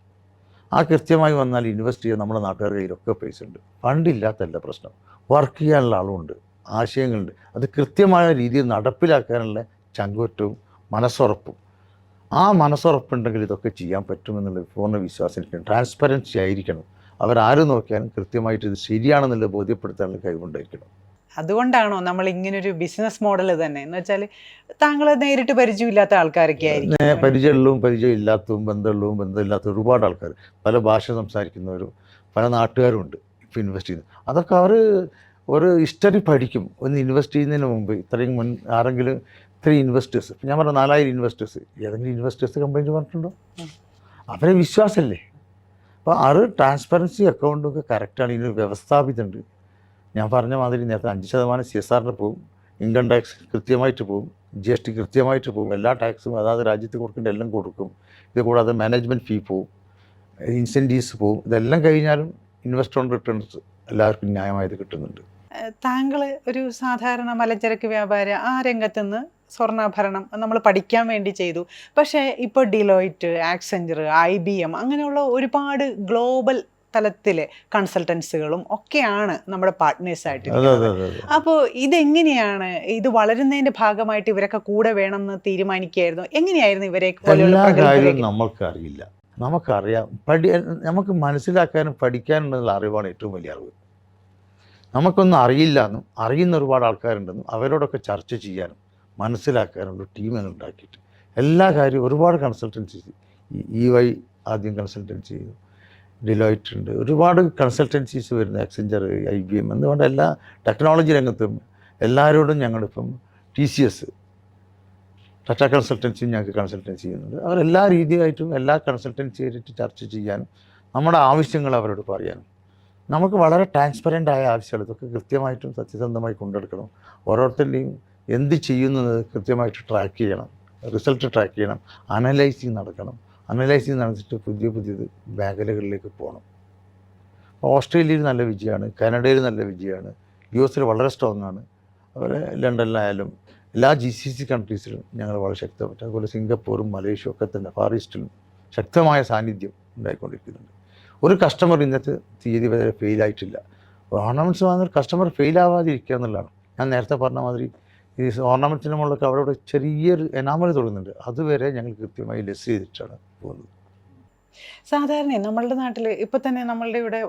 ആ കൃത്യമായി വന്നാൽ ഇൻവെസ്റ്റ് ചെയ്യാൻ നമ്മുടെ നാട്ടുകാരുടെ കയ്യിലൊക്കെ പൈസ ഉണ്ട്. ഫണ്ടില്ലാത്തല്ല പ്രശ്നം, വർക്ക് ചെയ്യാനുള്ള ആളുമുണ്ട്, ആശയങ്ങളുണ്ട്. അത് കൃത്യമായ രീതിയിൽ നടപ്പിലാക്കാനുള്ള ചങ്കൂറ്റവും മനസ്സുറപ്പും. ആ മനസ്സുറപ്പുണ്ടെങ്കിൽ ഇതൊക്കെ ചെയ്യാൻ പറ്റുമെന്നുള്ള പൂർണ്ണ വിശ്വാസം ഇരിക്കണം. ട്രാൻസ്പെറൻസി ആയിരിക്കണം. അവരാരും നോക്കിയാലും കൃത്യമായിട്ട് ഇത് ശരിയാണെന്നുള്ള ബോധ്യപ്പെടുത്താനുള്ള കഴിവുണ്ടായിരിക്കണം. അതുകൊണ്ടാണോ നമ്മൾ ഇങ്ങനൊരു ബിസിനസ് മോഡൽ തന്നെ എന്ന് വെച്ചാൽ താങ്കൾ നേരിട്ട് പരിചയമില്ലാത്ത ആൾക്കാരൊക്കെ ആയിരിക്കും? പരിചയമുള്ളതും പരിചയമില്ലാത്തതും ബന്ധമില്ലാത്ത ഒരുപാട് ആൾക്കാർ, പല ഭാഷ സംസാരിക്കുന്നവരും പല നാട്ടുകാരും ഉണ്ട് ഇപ്പോൾ ഇൻവെസ്റ്റ് ചെയ്യുന്നത്. അതൊക്കെ അവർ ഒരു ഹിസ്റ്ററി പഠിക്കും. ഒന്ന് ഇൻവെസ്റ്റ് ചെയ്യുന്നതിന് മുമ്പ് ആരെങ്കിലും ഇത്രയും ഇൻവെസ്റ്റേഴ്സ്, ഞാൻ പറഞ്ഞ 4,000 ഇൻവെസ്റ്റേഴ്സ്, ഏതെങ്കിലും ഇൻവെസ്റ്റേഴ്സ് കംപ്ലൈൻറ്റ് പറഞ്ഞിട്ടുണ്ടോ? അവരെ വിശ്വാസമല്ലേ. അപ്പോൾ അത് ട്രാൻസ്പെറൻസി അക്കൗണ്ടൊക്കെ കറക്റ്റാണ്. ഇതിന് വ്യവസ്ഥാപിതമുണ്ട്. ഞാൻ പറഞ്ഞ മാതിരി നേരത്തെ 5% CSR-ന് പോവും, ഇൻകം ടാക്സ് കൃത്യമായിട്ട് പോവും, GST കൃത്യമായിട്ട് പോവും, എല്ലാ ടാക്സും അതാത് രാജ്യത്ത് കൊടുക്കേണ്ട എല്ലാം കൊടുക്കും. ഇത് കൂടാതെ മാനേജ്മെൻറ്റ് ഫീ പോവും, ഇൻസെൻറ്റീവ്സ് പോവും. ഇതെല്ലാം കഴിഞ്ഞാലും ഇൻവെസ്റ്റർ ഓൺ റിട്ടേൺസ് എല്ലാവർക്കും ന്യായമായത് കിട്ടുന്നുണ്ട്. താങ്കൾ ഒരു സാധാരണ മലച്ചരക്ക് വ്യാപാരി, ആ രംഗത്തുനിന്ന് സ്വർണ്ണാഭരണം നമ്മൾ പഠിക്കാൻ വേണ്ടി ചെയ്തു. പക്ഷേ ഇപ്പോൾ ഡിലോയിറ്റ്, ആക്സെഞ്ചർ, IBM അങ്ങനെയുള്ള ഒരുപാട് ഗ്ലോബൽ തലത്തിലെ കൺസൾട്ടൻസികളും ഒക്കെയാണ് നമ്മുടെ പാർട്ട്നേഴ്സായിട്ട്. അപ്പോൾ ഇതെങ്ങനെയാണ്, ഇത് വളരുന്നതിൻ്റെ ഭാഗമായിട്ട് ഇവരൊക്കെ കൂടെ വേണമെന്ന് തീരുമാനിക്കുകയായിരുന്നു? എങ്ങനെയായിരുന്നു ഇവരെ? എല്ലാ കാര്യവും നമുക്കറിയില്ല, നമുക്കറിയാം. നമുക്ക് മനസ്സിലാക്കാനും പഠിക്കാനുള്ള അറിവാണ് ഏറ്റവും വലിയ അറിവ്. നമുക്കൊന്നും അറിയില്ല എന്നും അറിയുന്ന ഒരുപാട് ആൾക്കാരുണ്ടെന്നും അവരോടൊക്കെ ചർച്ച ചെയ്യാനും മനസ്സിലാക്കാനുള്ള ടീമുകൾ ഉണ്ടാക്കിയിട്ട് എല്ലാ കാര്യവും ഒരുപാട് കൺസൾട്ടൻസീസ്, EY ആദ്യം കൺസൾട്ടൻസി ചെയ്തു, ഡിലോയിറ്റ് ഉണ്ട്, ഒരുപാട് കൺസൾട്ടൻസീസ് വരുന്നു, ആക്സെഞ്ചർ, IBM എന്തുകൊണ്ട് എല്ലാ ടെക്നോളജി രംഗത്തും എല്ലാവരോടും ഞങ്ങളിപ്പം TCS, ടാറ്റ കൺസൾട്ടൻസിയും ഞങ്ങൾക്ക് കൺസൾട്ടൻസി ചെയ്യുന്നുണ്ട്. അവരെല്ലാ രീതിയായിട്ടും എല്ലാ കൺസൾട്ടൻസി ആയിട്ട് ചർച്ച ചെയ്യാനും നമ്മുടെ ആവശ്യങ്ങൾ അവരോട് പറയാനും. നമുക്ക് വളരെ ട്രാൻസ്പെറൻ്റ് ആയ ആവശ്യങ്ങൾ ഇതൊക്കെ കൃത്യമായിട്ടും സത്യസന്ധമായി കൊണ്ടെടുക്കണം. ഓരോരുത്തരുടെയും എന്ത് ചെയ്യുന്നത് കൃത്യമായിട്ട് ട്രാക്ക് ചെയ്യണം, റിസൾട്ട് ട്രാക്ക് ചെയ്യണം, അനലൈസിങ് നടക്കണം. അനലൈസിങ് നടത്തിയിട്ട് പുതിയ മേഖലകളിലേക്ക് പോകണം. ഓസ്ട്രേലിയയിൽ നല്ല വിജയമാണ്, കാനഡയിൽ നല്ല വിജയമാണ്, US വളരെ സ്ട്രോങ് ആണ്, അതുപോലെ ലണ്ടനിലായാലും എല്ലാ GCC കൺട്രീസിലും ഞങ്ങൾ വളരെ ശക്തമായിട്ട്, അതുപോലെ സിംഗപ്പൂറും മലേഷ്യയും ഒക്കെ തന്നെ ഫാർ ഈസ്റ്റിലും ശക്തമായ സാന്നിധ്യം ഉണ്ടായിക്കൊണ്ടിരിക്കുന്നുണ്ട്. ഒരു കസ്റ്റമർ ഇന്നത്തെ തീയതി വരെ ഫെയിലായിട്ടില്ല. ഓർണമെൻറ്റ്സ് വാങ്ങുന്ന കസ്റ്റമർ ഫെയിലാവാതിരിക്കുക എന്നുള്ളതാണ്. ഞാൻ നേരത്തെ പറഞ്ഞ മാതിരി ഈ ഓർണമെൻറ്റ്സിന് മുകളിലൊക്കെ അവിടെ ചെറിയൊരു എനാമൽ തുടങ്ങുന്നുണ്ട്, അതുവരെ ഞങ്ങൾ കൃത്യമായി ലെസ് ചെയ്തിട്ടാണ് പോകുന്നത്. സാധാരണ നമ്മളുടെ നാട്ടിൽ ഇപ്പം തന്നെ നമ്മളുടെ ഇവിടെ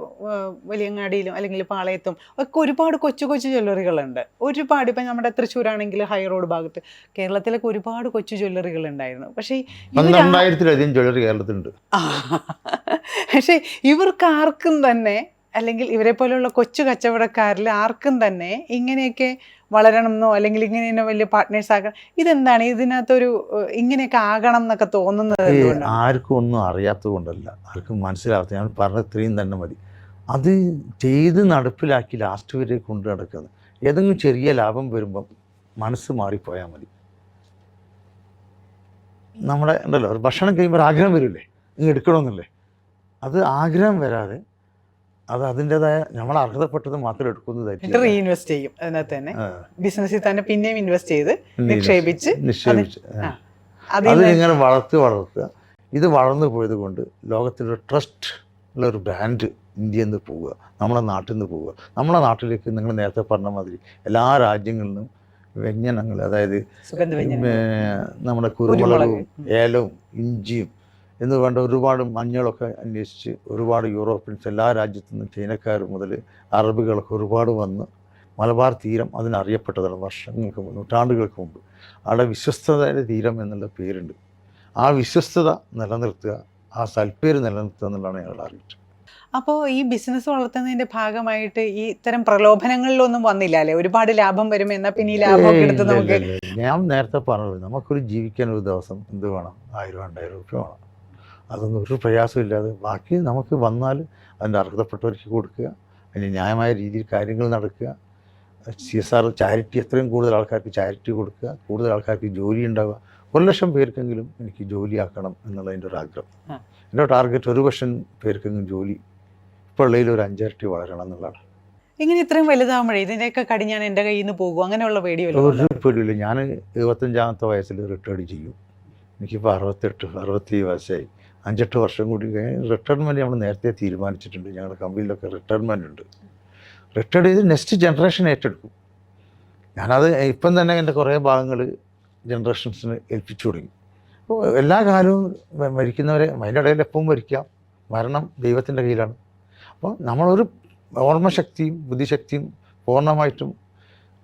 വലിയങ്ങാടിയിലും അല്ലെങ്കിൽ പാളയത്തും ഒക്കെ ഒരുപാട് കൊച്ചു കൊച്ചു ജ്വല്ലറികളുണ്ട്. ഒരുപാട് ഇപ്പം നമ്മുടെ തൃശ്ശൂരാണെങ്കിൽ ഹൈ റോഡ് ഭാഗത്ത് കേരളത്തിലൊക്കെ ഒരുപാട് കൊച്ചു ജ്വല്ലറികൾ ഉണ്ടായിരുന്നു. പക്ഷേ 12,000-ലധികം ജ്വല്ലറി കേരളത്തിലുണ്ട്. പക്ഷേ ഇവർക്ക് ആർക്കും തന്നെ, അല്ലെങ്കിൽ ഇവരെ പോലെയുള്ള കൊച്ചു കച്ചവടക്കാരിൽ ആർക്കും തന്നെ ഇങ്ങനെയൊക്കെ വളരണം എന്നോ അല്ലെങ്കിൽ ഇങ്ങനെ തന്നെ വലിയ പാർട്ട്നേഴ്സ് ആക്കണം, ഇതെന്താണ് ഇതിനകത്തൊരു ഇങ്ങനെയൊക്കെ ആകണം എന്നൊക്കെ തോന്നുന്നത്? ആർക്കും ഒന്നും അറിയാത്തത് കൊണ്ടല്ല, ആർക്കും മനസ്സിലാവാത്ത, ഞാൻ പറഞ്ഞ ഇത്രയും തന്നെ മതി. അത് ചെയ്ത് നടപ്പിലാക്കി ലാസ്റ്റ് വരെ കൊണ്ടു നടക്കുന്നത്. ഏതെങ്കിലും ചെറിയ ലാഭം വരുമ്പം മനസ്സ് മാറിപ്പോയാൽ മതി. നമ്മുടെ ഉണ്ടല്ലോ ഒരു ഭക്ഷണം കഴിയുമ്പോൾ ആഗ്രഹം വരില്ലേ, ഇങ്ങ് എടുക്കണമെന്നല്ലേ, അത് ആഗ്രഹം വരാതെ അത് അതിൻ്റെതായ നമ്മൾ അർഹതപ്പെട്ടത് മാത്രം എടുക്കുന്നതായിരിക്കും. റീഇൻവെസ്റ്റ് ചെയ്യും അതിനകത്ത് തന്നെ, ബിസിനസ്സിൽ തന്നെ പിന്നെയും ഇൻവെസ്റ്റ് ചെയ്ത് നിക്ഷേപിച്ച് അതിങ്ങനെ വളർത്തുക. ഇത് വളർന്നു പോയത് കൊണ്ട് ലോകത്തിലൊരു ട്രസ്റ്റ് ഉള്ള ഒരു ബ്രാൻഡ് ഇന്ത്യയിൽ നിന്ന് പോവുക, നമ്മുടെ നാട്ടിൽ നിന്ന് പോവുക. നമ്മുടെ നാട്ടിലേക്ക് നിങ്ങൾ നേരത്തെ പറഞ്ഞ മാതിരി എല്ലാ രാജ്യങ്ങളിലും വ്യഞ്ജനങ്ങൾ, അതായത് നമ്മുടെ കുരുമുളകും ഏലവും ഇഞ്ചിയും എന്ന് വേണ്ട ഒരുപാട് മഞ്ഞളൊക്കെ അന്വേഷിച്ച് ഒരുപാട് യൂറോപ്യൻസ്, എല്ലാ രാജ്യത്തു നിന്നും ചൈനക്കാർ മുതൽ അറബികളൊക്കെ ഒരുപാട് വന്ന് മലബാർ തീരം അതിനറിയപ്പെട്ടതാണ് വർഷങ്ങൾക്ക് മുമ്പ്, നൂറ്റാണ്ടുകൾക്ക് മുമ്പ്. അവിടെ വിശ്വസ്തതയുടെ തീരം എന്നുള്ള പേരുണ്ട്. ആ വിശ്വസ്തത നിലനിർത്തുക, ആ സൽപ്പേര് നിലനിർത്തുക എന്നുള്ളതാണ് ഞങ്ങളുടെ അറിയിച്ചത്. അപ്പോൾ ഈ ബിസിനസ് വളർത്തുന്നതിൻ്റെ ഭാഗമായിട്ട് ഈ ഇത്തരം പ്രലോഭനങ്ങളിലൊന്നും വന്നില്ല അല്ലേ? ഒരുപാട് ലാഭം വരും എന്നാൽ പിന്നെ ഈ ലാഭമൊക്കെ എടുത്ത് നമുക്ക്, ഞാൻ നേരത്തെ പറഞ്ഞത് നമുക്കൊരു ജീവിക്കാൻ ഒരു ദിവസം എന്ത് വേണം, 1000-2000 രൂപ വേണം. അതൊന്നും ഒരു പ്രയാസമില്ലാതെ ബാക്കി നമുക്ക് വന്നാൽ അതിൻ്റെ അർഹതപ്പെട്ടവർക്ക് കൊടുക്കുക, അതിന് ന്യായമായ രീതിയിൽ കാര്യങ്ങൾ നടക്കുക. CSR ചാരിറ്റി, എത്രയും കൂടുതൽ ആൾക്കാർക്ക് ചാരിറ്റി കൊടുക്കുക, കൂടുതൽ ആൾക്കാർക്ക് ജോലി ഉണ്ടാവുക. 1,00,000 പേർക്കെങ്കിലും എനിക്ക് ജോലിയാക്കണം എന്നുള്ളതിൻ്റെ ഒരു ആഗ്രഹം. എൻ്റെ ടാർഗറ്റ് 1,00,000 പേർക്കെങ്കിലും ജോലി ഇപ്പോൾ ഉള്ളതിൽ ഒരു 5 ഇരട്ടി വളരണം എന്നുള്ളതാണ്. ഇങ്ങനെ ഇത്രയും വലുതാകുമ്പോഴേ ഇതിൻ്റെയൊക്കെ കടിഞ്ഞാൻ എൻ്റെ കയ്യിൽ നിന്ന് പോകും, അങ്ങനെയുള്ള പേടിയല്ലോ? ഒരു പേടിയില്ല. ഞാൻ 75-ാമത്തെ വയസ്സിൽ റിട്ടയർഡ് ചെയ്യും. എനിക്കിപ്പോൾ 67 വയസ്സായി. 5-8 വർഷം കൂടി കഴിഞ്ഞ് റിട്ടയർമെൻറ്റ് നമ്മൾ നേരത്തെ തീരുമാനിച്ചിട്ടുണ്ട്. ഞങ്ങളുടെ കമ്പനിയിലൊക്കെ റിട്ടയർമെൻറ്റ് ഉണ്ട്. റിട്ടയർഡ് ചെയ്ത് നെക്സ്റ്റ് ജനറേഷൻ ഏറ്റെടുക്കും. ഞാനത് ഇപ്പം തന്നെ എൻ്റെ കുറേ ഭാഗങ്ങൾ ജനറേഷൻസിന് ഏൽപ്പിച്ചു തുടങ്ങി. അപ്പോൾ എല്ലാ കാലവും മരിക്കുന്നവരെ, അതിൻ്റെ ഇടയിൽ എപ്പോഴും മരിക്കാം, മരണം ദൈവത്തിൻ്റെ കയ്യിലാണ്. അപ്പോൾ നമ്മളൊരു ഓർമ്മശക്തിയും ബുദ്ധിശക്തിയും പൂർണ്ണമായിട്ടും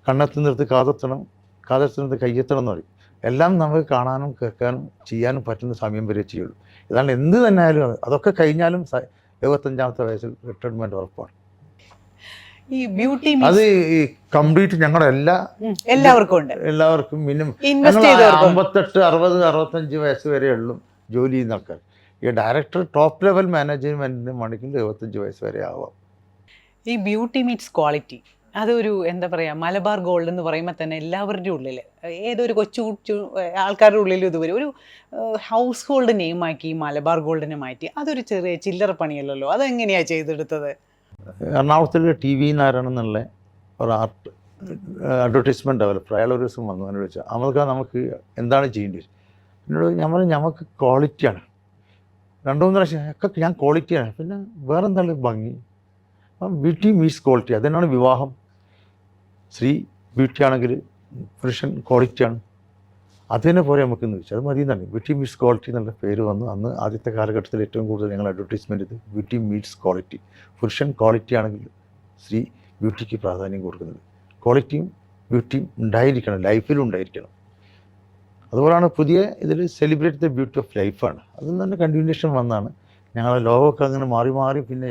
കണ്ണെത്തുന്നിടത്ത് കാതെത്തുന്നിടത്ത് കയ്യെത്തണം എന്ന് പറയും. എല്ലാം നമുക്ക് കാണാനും കേൾക്കാനും ചെയ്യാനും പറ്റുന്ന സമയം വരെ ചെയ്യുള്ളൂ. ഇതാണ് എന്ത് തന്നെ ആയാലും. അതൊക്കെ കഴിഞ്ഞാലും 75-ാമത്തെ വയസ്സിൽ റിട്ടയർമെൻറ്റ് ഉറപ്പാണ്. ഈ ബ്യൂട്ടി അത് ഈ കംപ്ലീറ്റ് ഞങ്ങളുടെ എല്ലാവർക്കും മിനിമം 58, 60, 65 വയസ്സ് വരെ ഉള്ളൂ ജോലി ചെയ്യുന്ന ആൾക്കാർ. ഈ ഡയറക്ടർ ടോപ്പ് ലെവൽ മാനേജ്മെൻറ്റിന് വേണമെങ്കിൽ 75 വയസ്സ് വരെ ആവാം. ഈ ബ്യൂട്ടി മീറ്റ്സ് ക്വാളിറ്റി, അതൊരു എന്താ പറയുക, മലബാർ ഗോൾഡ് എന്ന് പറയുമ്പോൾ തന്നെ എല്ലാവരുടെ ഉള്ളിൽ, ഏതൊരു കൊച്ചു ആൾക്കാരുടെ ഉള്ളിലും ഇതുവരെ ഒരു ഹൗസ് ഹോൾഡ് നെയിമാക്കി മലബാർ ഗോൾഡിനെ മാറ്റി. അതൊരു ചെറിയ ചില്ലറ പണിയല്ലല്ലോ, അതെങ്ങനെയാണ് ചെയ്തെടുത്തത്? എറണാകുളത്തിൽ TV നാരായണൻ എന്നുള്ള ഒരു ആർട്ട് അഡ്വർടൈസ്മെൻറ്റ് ഡെവലപ്പർ, അയാൾ ഒരു ദിവസം വന്നു എന്നോട് ചോദിച്ചാൽ നമുക്ക് എന്താണ് ചെയ്യേണ്ടത്. എന്നോട് നമുക്ക് ക്വാളിറ്റിയാണ്. 2-3 പ്രാവശ്യം ഒക്കെ ഞാൻ ക്വാളിറ്റിയാണ്, പിന്നെ വേറെന്താണ് ഭംഗി. അപ്പം ബ്യൂട്ടി മീറ്റ്സ് ക്വാളിറ്റി, അതിനാണ് വിവാഹം. സ്ത്രീ ബ്യൂട്ടി ആണെങ്കിൽ പുരുഷൻ ക്വാളിറ്റിയാണ്. അതിനെ പോലെ നമുക്കെന്ന് ചോദിച്ചാൽ അത് മതി എന്നാണ്. ബ്യൂട്ടി മീറ്റ്സ് ക്വാളിറ്റി എന്നുള്ള പേര് വന്നു. അന്ന് ആദ്യത്തെ കാലഘട്ടത്തിൽ ഏറ്റവും കൂടുതൽ ഞങ്ങൾ അഡ്വർടൈസ്മെൻറ്റ് ചെയ്ത് ബ്യൂട്ടി മീറ്റ്സ് ക്വാളിറ്റി. പുരുഷൻ ക്വാളിറ്റി ആണെങ്കിൽ സ്ത്രീ ബ്യൂട്ടിക്ക് പ്രാധാന്യം കൊടുക്കുന്നത്. ക്വാളിറ്റിയും ബ്യൂട്ടിയും ഉണ്ടായിരിക്കണം, ലൈഫിലും ഉണ്ടായിരിക്കണം. അതുപോലെയാണ് പുതിയ ഇതിൽ സെലിബ്രേറ്റ് ദ ബ്യൂട്ടി ഓഫ് ലൈഫാണ്. അതിൽ തന്നെ കണ്ടിന്യൂഷൻ വന്നാണ്. ഞങ്ങളെ ലോകമൊക്കെ അങ്ങനെ മാറി പിന്നെ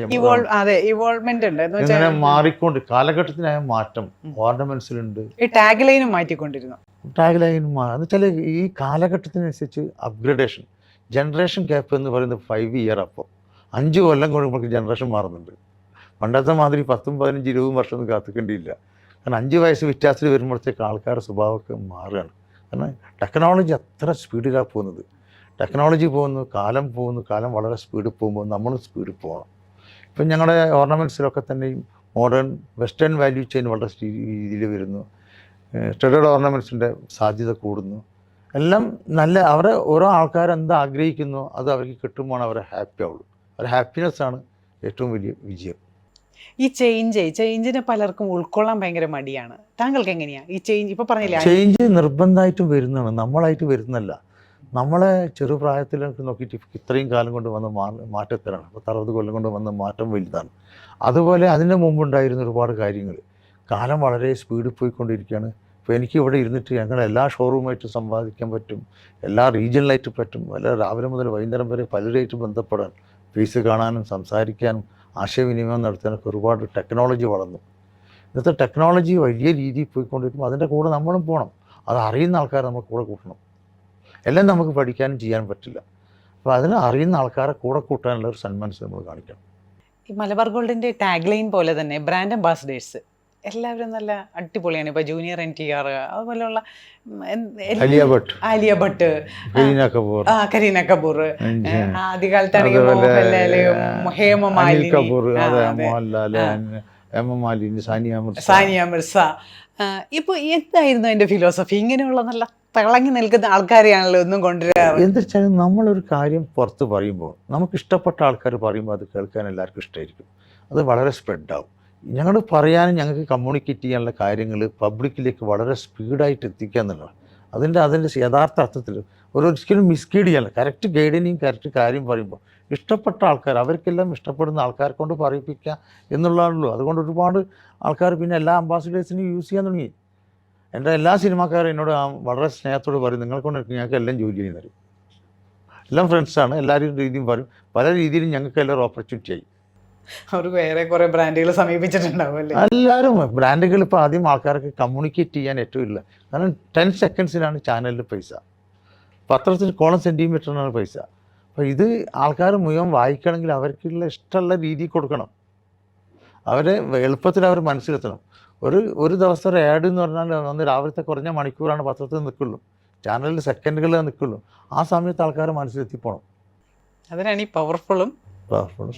ഇങ്ങനെ മാറിക്കൊണ്ട് കാലഘട്ടത്തിനായ മാറ്റം ഓർണമെന്റ്സിലുണ്ട്. ടാഗ് ലൈനും മാറ്റിക്കൊണ്ടിരുന്നു. ടാഗ് ലൈനും എന്ന് വെച്ചാൽ ഈ കാലഘട്ടത്തിനനുസരിച്ച് അപ്ഗ്രഡേഷൻ, ജനറേഷൻ ഗ്യാപ്പ് എന്ന് പറയുന്നത് 5 ഇയർ. അപ്പോൾ 5 കൊല്ലം കൊണ്ട് ജനറേഷൻ മാറുന്നുണ്ട്. പണ്ടത്തെ മാതിരി 10, 15, 20 വർഷമൊന്നും കാത്തിക്കേണ്ടിയില്ല. കാരണം 5 വയസ്സ് വ്യത്യാസത്തിൽ വരുമ്പോഴത്തേക്ക് ആൾക്കാരുടെ സ്വഭാവമൊക്കെ മാറുകയാണ്. കാരണം ടെക്നോളജി അത്ര സ്പീഡിലാണ് പോകുന്നത്. ടെക്നോളജി പോകുന്നു, കാലം വളരെ സ്പീഡിൽ പോകുമ്പോൾ നമ്മളും സ്പീഡിൽ പോകണം. ഇപ്പം ഞങ്ങളുടെ ഓർണമെൻറ്റ്സിലൊക്കെ തന്നെയും മോഡേൺ വെസ്റ്റേൺ വാല്യൂ ചെയിൻ വളരെ രീതിയിൽ വരുന്നു. സ്റ്റഡഡ് ഓർണമെൻറ്റ്സിൻ്റെ സാധ്യത കൂടുന്നു. എല്ലാം നല്ല അവരെ ഓരോ ആൾക്കാർ എന്താ ആഗ്രഹിക്കുന്നു അത് അവർക്ക് കിട്ടുമ്പോൾ അവരെ ഹാപ്പി ആവുള്ളൂ. അവരുടെ ഹാപ്പിനെസ്സാണ് ഏറ്റവും വലിയ വിജയം. ഈ ചേഞ്ചിനെ പലർക്കും ഉൾക്കൊള്ളാൻ ഭയങ്കര മടിയാണ്. താങ്കൾക്ക് എങ്ങനെയാണ് ഈ ചേഞ്ച്? ഇപ്പോൾ പറഞ്ഞില്ലേ, ചേഞ്ച് നിർബന്ധമായിട്ടും വരുന്നതാണ്, നമ്മളായിട്ട് വരുന്നല്ല. നമ്മളെ ചെറുപ്രായത്തിലേക്ക് നോക്കിയിട്ട് ഇത്രയും കാലം കൊണ്ട് വന്ന മാറ്റത്തിലാണ്. 60 കൊല്ലം കൊണ്ട് വന്ന മാറ്റം വലുതാണ്. അതുപോലെ അതിന് മുമ്പുണ്ടായിരുന്ന ഒരുപാട് കാര്യങ്ങൾ. കാലം വളരെ സ്പീഡിൽ പോയിക്കൊണ്ടിരിക്കുകയാണ്. ഇപ്പോൾ എനിക്ക് ഇവിടെ ഇരുന്നിട്ട് ഞങ്ങൾ എല്ലാ ഷോറൂമായിട്ട് സമ്പാദിക്കാൻ പറ്റും, എല്ലാ റീജിയനിലായിട്ട് പറ്റും. രാവിലെ മുതൽ വൈകുന്നേരം വരെ പലരായിട്ട് ബന്ധപ്പെടാൻ, ഫേസ് കാണാനും സംസാരിക്കാനും ആശയവിനിമയം നടത്താനൊക്കെ ഒരുപാട് ടെക്നോളജി വളർന്നു. ഇന്നത്തെ ടെക്നോളജി വലിയ രീതിയിൽ പോയിക്കൊണ്ടിരിക്കുമ്പോൾ അതിൻ്റെ കൂടെ നമ്മളും പോകണം. അത് അറിയുന്ന ആൾക്കാരെ നമ്മൾ കൂടെ കൂട്ടണം. എല്ലാം നമുക്ക് പഠിക്കാനും ചെയ്യാനും പറ്റില്ല. അപ്പോൾ അതിന് അറിയുന്ന ആൾക്കാരെ കൂടെ കൂട്ടാനുള്ള ഒരു സന്മനസ് നമ്മൾ കാണിക്കണം. ഈ മലബാർ ഗോൾഡിൻ്റെ ടാഗ് ലൈൻ പോലെ തന്നെ ബ്രാൻഡ് അംബാസിഡേഴ്സ് എല്ലാവരും നല്ല അടിപൊളിയാണ്. ഇപ്പോൾ ജൂനിയർ NTR, അതുപോലെയുള്ള ആലിയ ഭട്ട്, കരീന കപൂർ, ആദ്യകാലത്താണെങ്കിൽ മോഹൻലാലും ഹേമമാലിനി, സാനിയ മിർസ. ഇപ്പോൾ എന്തായിരുന്നു അതിൻ്റെ ഫിലോസഫി? ഇങ്ങനെയുള്ള നല്ല തിളങ്ങി നിൽക്കുന്ന ആൾക്കാരെയാണല്ലോ ഒന്നും കൊണ്ടുവരാറ്. എന്താ വെച്ചാൽ നമ്മളൊരു കാര്യം പുറത്ത് പറയുമ്പോൾ നമുക്ക് ഇഷ്ടപ്പെട്ട ആൾക്കാർ പറയുമ്പോൾ അത് കേൾക്കാൻ എല്ലാവർക്കും ഇഷ്ടമായിരിക്കും. അത് വളരെ സ്പ്രെഡാവും. ഞങ്ങൾ പറയാനും ഞങ്ങൾക്ക് കമ്മ്യൂണിക്കേറ്റ് ചെയ്യാനുള്ള കാര്യങ്ങൾ പബ്ലിക്കിലേക്ക് വളരെ സ്പീഡായിട്ട് എത്തിക്കുക എന്നുള്ളതാണ്. അതിൻ്റെ യഥാർത്ഥ അർത്ഥത്തിൽ ഒരിക്കലും മിസ്ഗൈഡ് ചെയ്യാനുള്ള കറക്റ്റ് ഗൈഡിനെയും കറക്റ്റ് കാര്യം പറയുമ്പോൾ ഇഷ്ടപ്പെട്ട ആൾക്കാർ, അവർക്കെല്ലാം ഇഷ്ടപ്പെടുന്ന ആൾക്കാരെ കൊണ്ട് പറയിപ്പിക്കുക എന്നുള്ളതാണല്ലോ. അതുകൊണ്ട് ഒരുപാട് ആൾക്കാർ പിന്നെ എല്ലാ അംബാസിഡേഴ്സിനും യൂസ് ചെയ്യാൻ തുടങ്ങി. എൻ്റെ എല്ലാ സിനിമാക്കാരും എന്നോട് വളരെ സ്നേഹത്തോട് പറയും, നിങ്ങളെ കൊണ്ട് ഞങ്ങൾക്ക് എല്ലാം ജോലി ചെയ്യുന്ന തരും. എല്ലാം ഫ്രണ്ട്സാണ്, എല്ലാവരും രീതിയും പറയും. പല രീതിയിലും ഞങ്ങൾക്ക് എല്ലാവരും ഓപ്പർച്യൂണിറ്റി ആയി. അവർക്ക് വേറെ കുറേ ബ്രാൻഡുകൾ സമീപിച്ചിട്ടുണ്ടാവും അല്ലേ? എല്ലാവരും ബ്രാൻഡുകൾ ഇപ്പോൾ ആദ്യം ആൾക്കാർക്ക് കമ്മ്യൂണിക്കേറ്റ് ചെയ്യാൻ ഏറ്റവും ഇല്ല. കാരണം 10 സെക്കൻഡ്സിനാണ് ചാനലിൽ പൈസ, പത്രത്തിൽ കോളം സെൻറ്റിമീറ്ററിനാണ് പൈസ. അപ്പോൾ ഇത് ആൾക്കാർ മുഴുവൻ വായിക്കണമെങ്കിൽ അവർക്കുള്ള ഇഷ്ടമുള്ള രീതിയിൽ കൊടുക്കണം. അവരെ എളുപ്പത്തിൽ അവർ മനസ്സിലെത്തണം. ഒരു ദിവസം ഒരു ആഡ് എന്ന് പറഞ്ഞാൽ ഒന്ന് രാവിലത്തെ കുറഞ്ഞ മണിക്കൂറാണ് പത്രത്തിൽ നിൽക്കുള്ളൂ, ചാനലിൽ സെക്കൻഡുകളിൽ നിൽക്കുള്ളൂ. ആ സമയത്ത് ആൾക്കാർ മനസ്സിലെത്തിപ്പോണം. അതിനാണ് ഈ പവർഫുള്ളും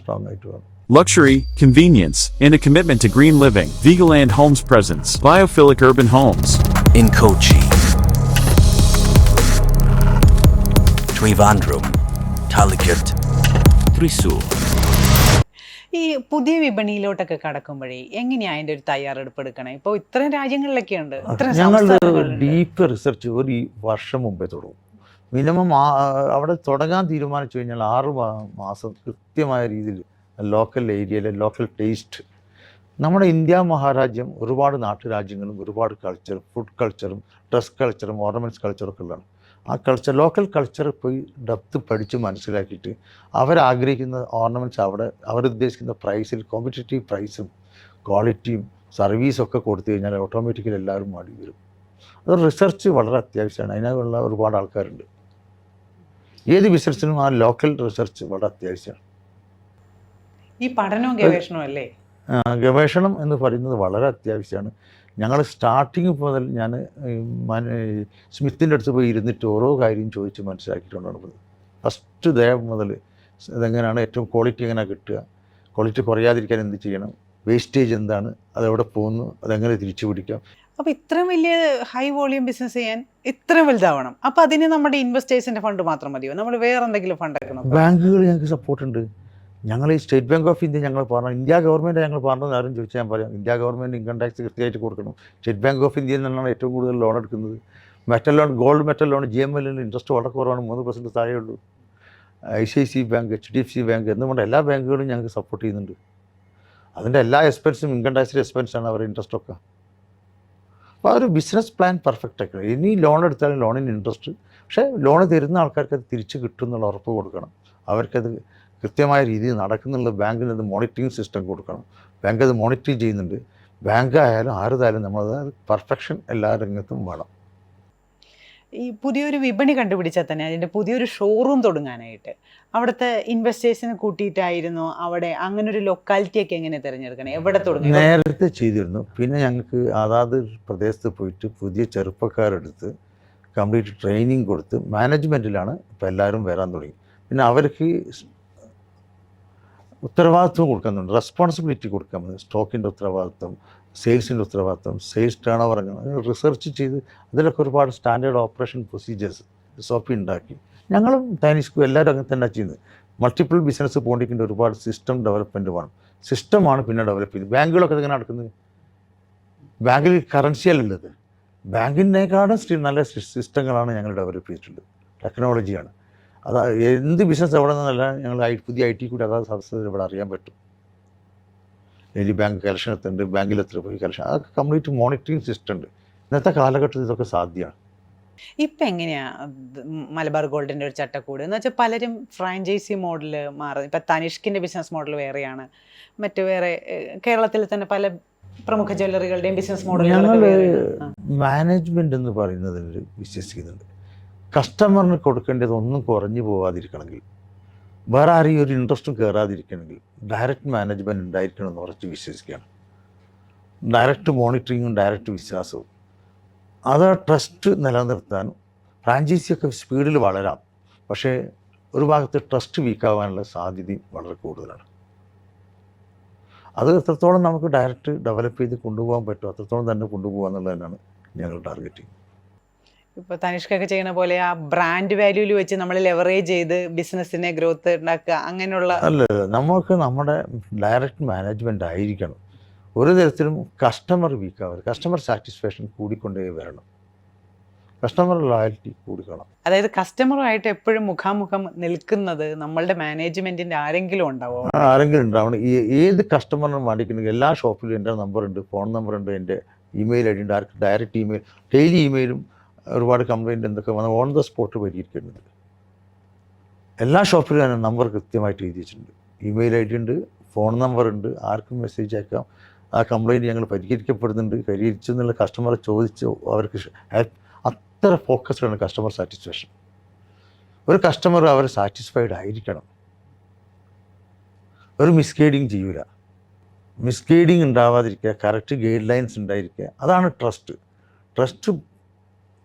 സ്ട്രോങ് ആയിട്ട് വേണം. Luxury, convenience, and a commitment to green living. Vigaland Homes presents Biophilic Urban Homes in Kochi, Trivandrum, Calicut, Thrissur. ഈ പുതിയ വിപണിയിലോട്ടൊക്കെ കടക്കുമ്പോഴേ എങ്ങനെയാണ് അതിൻ്റെ ഒരു തയ്യാറെടുപ്പ് എടുക്കണേ? ഇപ്പോൾ ഇത്രയും രാജ്യങ്ങളിലൊക്കെ ഉണ്ട്. ഞങ്ങൾ ഡീപ്പ് റിസർച്ച് ഒരു വർഷം മുമ്പേ തുടങ്ങും. മിനിമം അവിടെ തുടങ്ങാൻ തീരുമാനിച്ചു കഴിഞ്ഞാൽ 6 മാസം കൃത്യമായ രീതിയിൽ ലോക്കൽ ഏരിയയിലെ ലോക്കൽ ടേസ്റ്റ്. നമ്മുടെ ഇന്ത്യ മഹാരാജ്യം ഒരുപാട് നാട്ടുരാജ്യങ്ങളും ഒരുപാട് കൾച്ചറും ഫുഡ് കൾച്ചറും ഡ്രസ് കൾച്ചറും ഓർണമെൻറ്റ്സ് കൾച്ചറൊക്കെ ഉള്ളതാണ്. ആ കൾച്ചർ ലോക്കൽ കൾച്ചർ പോയി ഡെപ്ത് പഠിച്ച് മനസ്സിലാക്കിയിട്ട് അവരാഗ്രഹിക്കുന്ന ഓർണമെൻറ്റ്സ് അവിടെ അവരുദ്ദേശിക്കുന്ന പ്രൈസിൽ കോമ്പറ്റീറ്റീവ് പ്രൈസും ക്വാളിറ്റിയും സർവീസൊക്കെ കൊടുത്തു കഴിഞ്ഞാൽ ഓട്ടോമാറ്റിക്കലി എല്ലാവരും മടി വരും. അത് റിസർച്ച് വളരെ അത്യാവശ്യമാണ്. അതിനുള്ള ഒരുപാട് ആൾക്കാരുണ്ട്. ഏത് ബിസിനസ്സിനും ആ ലോക്കൽ റിസർച്ച് വളരെ അത്യാവശ്യമാണ്. ഈ പഠനവും ഗവേഷണവും അല്ലേ? ഗവേഷണം എന്ന് പറയുന്നത് വളരെ അത്യാവശ്യമാണ്. ഞങ്ങൾ സ്റ്റാർട്ടിങ് മുതൽ ഞാൻ സ്മിത്തിൻ്റെ അടുത്ത് പോയി ഇരുന്നിട്ട് ഓരോ കാര്യം ചോദിച്ച് മനസ്സിലാക്കിയിട്ടുണ്ടാണ്. ഫസ്റ്റ് ഡേ മുതൽ ഇതെങ്ങനെയാണ് ഏറ്റവും ക്വാളിറ്റി എങ്ങനെ കിട്ടുക, ക്വാളിറ്റി കുറയാതിരിക്കാൻ എന്ത് ചെയ്യണം, വേസ്റ്റേജ് എന്താണ്, അതെവിടെ പോകുന്നു, അതെങ്ങനെ തിരിച്ചു പിടിക്കാം. അപ്പോൾ ഇത്രയും വലിയ ഹൈ വോളിയം ബിസിനസ് ചെയ്യാൻ ഇത്രയും വലുതാവണം. അപ്പോൾ അതിന് നമ്മുടെ ഇൻവെസ്റ്റേഴ്സിൻ്റെ ഫണ്ട് മാത്രം മതിയോ? നമ്മൾ വേറെ എന്തെങ്കിലും ഫണ്ടൊക്കെ നോക്കാം? ബാങ്കുകൾ ഞങ്ങൾക്ക് സപ്പോർട്ടുണ്ട്. ഞങ്ങൾ ഈ സ്റ്റേറ്റ് ബാങ്ക് ഓഫ് ഇന്ത്യ ഞങ്ങൾ പറഞ്ഞു, ഇന്ത്യ ഗവൺമെൻറ് ഞങ്ങൾ പറഞ്ഞത് ആരും ചോദിച്ചാൽ ഞാൻ പറയാം, ഇന്ത്യ ഗവൺമെൻറ് ഇൻകം ടാക്സ് കൃത്യമായിട്ട് കൊടുക്കണം. സ്റ്റേറ്റ് ബാങ്ക് ഓഫ് ഇന്ത്യയിൽ നിന്നാണ് ഏറ്റവും കൂടുതൽ ലോൺ എടുക്കുന്നത്. Metal loan, gold metal loan, GML interest വളരെ കുറവാണ്, 3% താഴെയുള്ളൂ. ICIC ബാങ്ക്, HDFC ബാങ്ക് എന്നുകൊണ്ട് എല്ലാ ബാങ്കുകളും ഞങ്ങൾക്ക് സപ്പോർട്ട് ചെയ്യുന്നുണ്ട്. അതിൻ്റെ എല്ലാ എക്സ്പെൻസും ഇൻകം ടാക്സിൻ്റെ എക്സ്പെൻസാണ് അവരുടെ ഇൻട്രസ്റ്റൊക്കെ. അപ്പോൾ ആ ഒരു ബിസിനസ് പ്ലാൻ പെർഫെക്റ്റ് ആക്കണം. ഇനി ലോൺ എടുത്താലും ലോണിന് ഇൻട്രസ്റ്റ്, പക്ഷേ ലോൺ തരുന്ന ആൾക്കാർക്ക് അത് തിരിച്ച് കിട്ടും എന്നുള്ള ഉറപ്പ് കൊടുക്കണം. അവർക്കത് കൃത്യമായ രീതിയിൽ നടക്കുന്നുള്ള ബാങ്കിന് അത് മോണിറ്ററിങ് സിസ്റ്റം കൊടുക്കണം. ബാങ്ക് അത് മോണിറ്റർ ചെയ്യുന്നുണ്ട്. ബാങ്ക് ആയാലും ആരുതായാലും നമ്മളത് പെർഫെക്ഷൻ എല്ലാ രംഗത്തും വേണം. ഈ പുതിയൊരു വിപണി കണ്ടുപിടിച്ചാൽ തന്നെ അതിൻ്റെ പുതിയൊരു ഷോറൂം തുടങ്ങാനായിട്ട് അവിടുത്തെ ഇൻവെസ്റ്റേഴ്സിനെ കൂട്ടിയിട്ടായിരുന്നു അവിടെ അങ്ങനെ ഒരു ലൊക്കാലിറ്റിയൊക്കെ എങ്ങനെ തിരഞ്ഞെടുക്കണം, എവിടെ തുടങ്ങി? നേരത്തെ ചെയ്തിരുന്നു. പിന്നെ ഞങ്ങൾക്ക് അതാത് പ്രദേശത്ത് പോയിട്ട് പുതിയ ചെറുപ്പക്കാരെടുത്ത് കംപ്ലീറ്റ് ട്രെയിനിങ് കൊടുത്ത് മാനേജ്മെൻറ്റിലാണ് ഇപ്പോൾ എല്ലാവരും വരാൻ തുടങ്ങി. പിന്നെ അവർക്ക് ഉത്തരവാദിത്വം കൊടുക്കുന്നുണ്ട്, റെസ്പോൺസിബിലിറ്റി കൊടുക്കാൻ പറ്റും. സ്റ്റോക്കിൻ്റെ ഉത്തരവാദിത്വം, സെയിൽസിൻ്റെ ഉത്തരവാദിത്വം, സെയിൽസ് ടേൺ ഓവർ, റിസർച്ച് ചെയ്ത് അതിലൊക്കെ ഒരുപാട് സ്റ്റാൻഡേർഡ് ഓപ്പറേഷൻ പ്രൊസീജിയേഴ്സ് SOP ഉണ്ടാക്കി. ഞങ്ങളും തനിഷ്കും എല്ലാവരും അങ്ങനെ തന്നെ ചെയ്യുന്നത്. മൾട്ടിപ്പിൾ ബിസിനസ് പോകേണ്ടിക്കുന്ന ഒരുപാട് സിസ്റ്റം ഡെവലപ്മെൻറ്റ് വേണം. സിസ്റ്റമാണ് പിന്നെ ഡെവലപ്പ് ചെയ്ത്. ബാങ്കുകളൊക്കെ ഇങ്ങനെ നടക്കുന്നത്, ബാങ്കിൽ കറൻസിയല്ലുള്ളത്, ബാങ്കിനേക്കാളും നല്ല സിസ്റ്റങ്ങളാണ് ഞങ്ങൾ ഡെവലപ്പ് ചെയ്തിട്ടുള്ളത്. ടെക്നോളജിയാണ് അത്. എന്ത് ബിസിനസ് എവിടെ നിന്നല്ല ഞങ്ങൾ പുതിയ IT കൂടി അതാത് സദസ്സ് ഇവിടെ അറിയാൻ പറ്റും. ഇനി ബാങ്ക് കളക്ഷൻ എത്തുന്നുണ്ട്, ബാങ്കിൽ എത്ര പോയി കളക്ഷൻ, അതൊക്കെ കംപ്ലീറ്റ് മോണിറ്ററിങ് സിസ്റ്റം ഉണ്ട്. ഇന്നത്തെ കാലഘട്ടത്തിൽ ഇതൊക്കെ സാധ്യമാണ്. ഇപ്പം എങ്ങനെയാണ് മലബാർ ഗോൾഡിൻ്റെ ഒരു ചട്ടക്കൂട് എന്ന് വെച്ചാൽ പലരും ഫ്രാഞ്ചൈസി മോഡൽ മാറി. ഇപ്പം തനിഷ്കിൻ്റെ ബിസിനസ് മോഡൽ വേറെയാണ്, മറ്റു വേറെ കേരളത്തിൽ തന്നെ പല പ്രമുഖ ജ്വല്ലറികളുടെയും ബിസിനസ് മോഡലുകൾ. മാനേജ്മെൻ്റ് എന്ന് പറയുന്നതിൽ വിശ്വസിക്കുന്നുണ്ട്. കസ്റ്റമറിന് കൊടുക്കേണ്ടത് ഒന്നും കുറഞ്ഞു പോകാതിരിക്കണമെങ്കിൽ, വേറെ ആരെയും ഒരു ഇൻട്രസ്റ്റും കയറാതിരിക്കണമെങ്കിൽ ഡയറക്റ്റ് മാനേജ്മെൻറ്റ് ഉണ്ടായിരിക്കണമെന്ന് ഉറച്ച് വിശ്വസിക്കുകയാണ്. ഡയറക്റ്റ് മോണിറ്ററിങ്ങും ഡയറക്റ്റ് വിശ്വാസവും, അത് ട്രസ്റ്റ് നിലനിർത്താനും. ഫ്രാഞ്ചൈസിയൊക്കെ സ്പീഡിൽ വളരാം, പക്ഷേ ഒരു ഭാഗത്ത് ട്രസ്റ്റ് വീക്കാവാനുള്ള സാധ്യതയും വളരെ കൂടുതലാണ്. അത് എത്രത്തോളം നമുക്ക് ഡയറക്റ്റ് ഡെവലപ്പ് ചെയ്ത് കൊണ്ടുപോകാൻ പറ്റുമോ അത്രത്തോളം തന്നെ കൊണ്ടുപോകുക എന്നുള്ളത് തന്നെയാണ് ഞങ്ങൾ ടാർഗറ്റിങ്. ഇപ്പോൾ തനിഷ്കൊക്കെ ചെയ്യുന്ന പോലെ ആ ബ്രാൻഡ് വാല്യൂവിൽ വെച്ച് നമ്മൾ ലെവറേജ് ചെയ്ത് ബിസിനസ്സിനെ ഗ്രോത്ത് ഉണ്ടാക്കുക അങ്ങനെയുള്ള അല്ല, നമുക്ക് നമ്മുടെ ഡയറക്റ്റ് മാനേജ്മെൻ്റ് ആയിരിക്കണം. ഒരു തരത്തിലും കസ്റ്റമർ വീക്കാവരുത്. കസ്റ്റമർ സാറ്റിസ്ഫാക്ഷൻ കൂടിക്കൊണ്ടേ വരണം, കസ്റ്റമർ ലോയൽറ്റി കൂടിക്കണം. അതായത് കസ്റ്റമറുമായിട്ട് എപ്പോഴും മുഖാമുഖം നിൽക്കുന്നത് നമ്മളുടെ മാനേജ്മെൻറ്റിൻ്റെ ആരെങ്കിലും ഉണ്ടാവോ? ആരെങ്കിലും ഉണ്ടാവണം. ഏത് കസ്റ്റമറിനും വേണ്ടിയിട്ടുണ്ടെങ്കിൽ എല്ലാ ഷോപ്പിലും എൻ്റെ നമ്പറുണ്ട്, ഫോൺ നമ്പറുണ്ട്, എൻ്റെ ഇമെയിൽ ID ഉണ്ട്. ആർക്ക് ഡയറക്റ്റ് ഇമെയിൽ, ഡെയിലി ഇമെയിലും ഒരുപാട് കംപ്ലയിൻ്റ് എന്തൊക്കെ വന്ന് ഓൺ ദ സ്പോട്ട് പരിഹരിക്കുന്നുണ്ട്. എല്ലാ ഷോപ്പിലും ഞാൻ നമ്പർ കൃത്യമായിട്ട് എഴുതി വെച്ചിട്ടുണ്ട്. ഇമെയിൽ ID ഉണ്ട്, ഫോൺ നമ്പറുണ്ട്, ആർക്കും മെസ്സേജ് അയക്കാം. ആ കംപ്ലയിൻറ്റ് ഞങ്ങൾ പരിഹരിക്കപ്പെടുന്നുണ്ട്. പരിഹരിച്ചു എന്നുള്ള കസ്റ്റമറെ ചോദിച്ച് അവർക്ക് അത്ര ഫോക്കസ്ഡാണ് കസ്റ്റമർ സാറ്റിസ്ഫാക്ഷൻ. ഒരു കസ്റ്റമർ അവർ സാറ്റിസ്ഫൈഡ് ആയിരിക്കണം, ഒരു മിസ്ഗൈഡിങ് ചെയ്യൂല. മിസ്ഗൈഡിങ് ഉണ്ടാവാതിരിക്കുക, കറക്റ്റ് ഗൈഡ് ലൈൻസ് ഉണ്ടായിരിക്കുക, അതാണ് ട്രസ്റ്റ്. ട്രസ്റ്റ്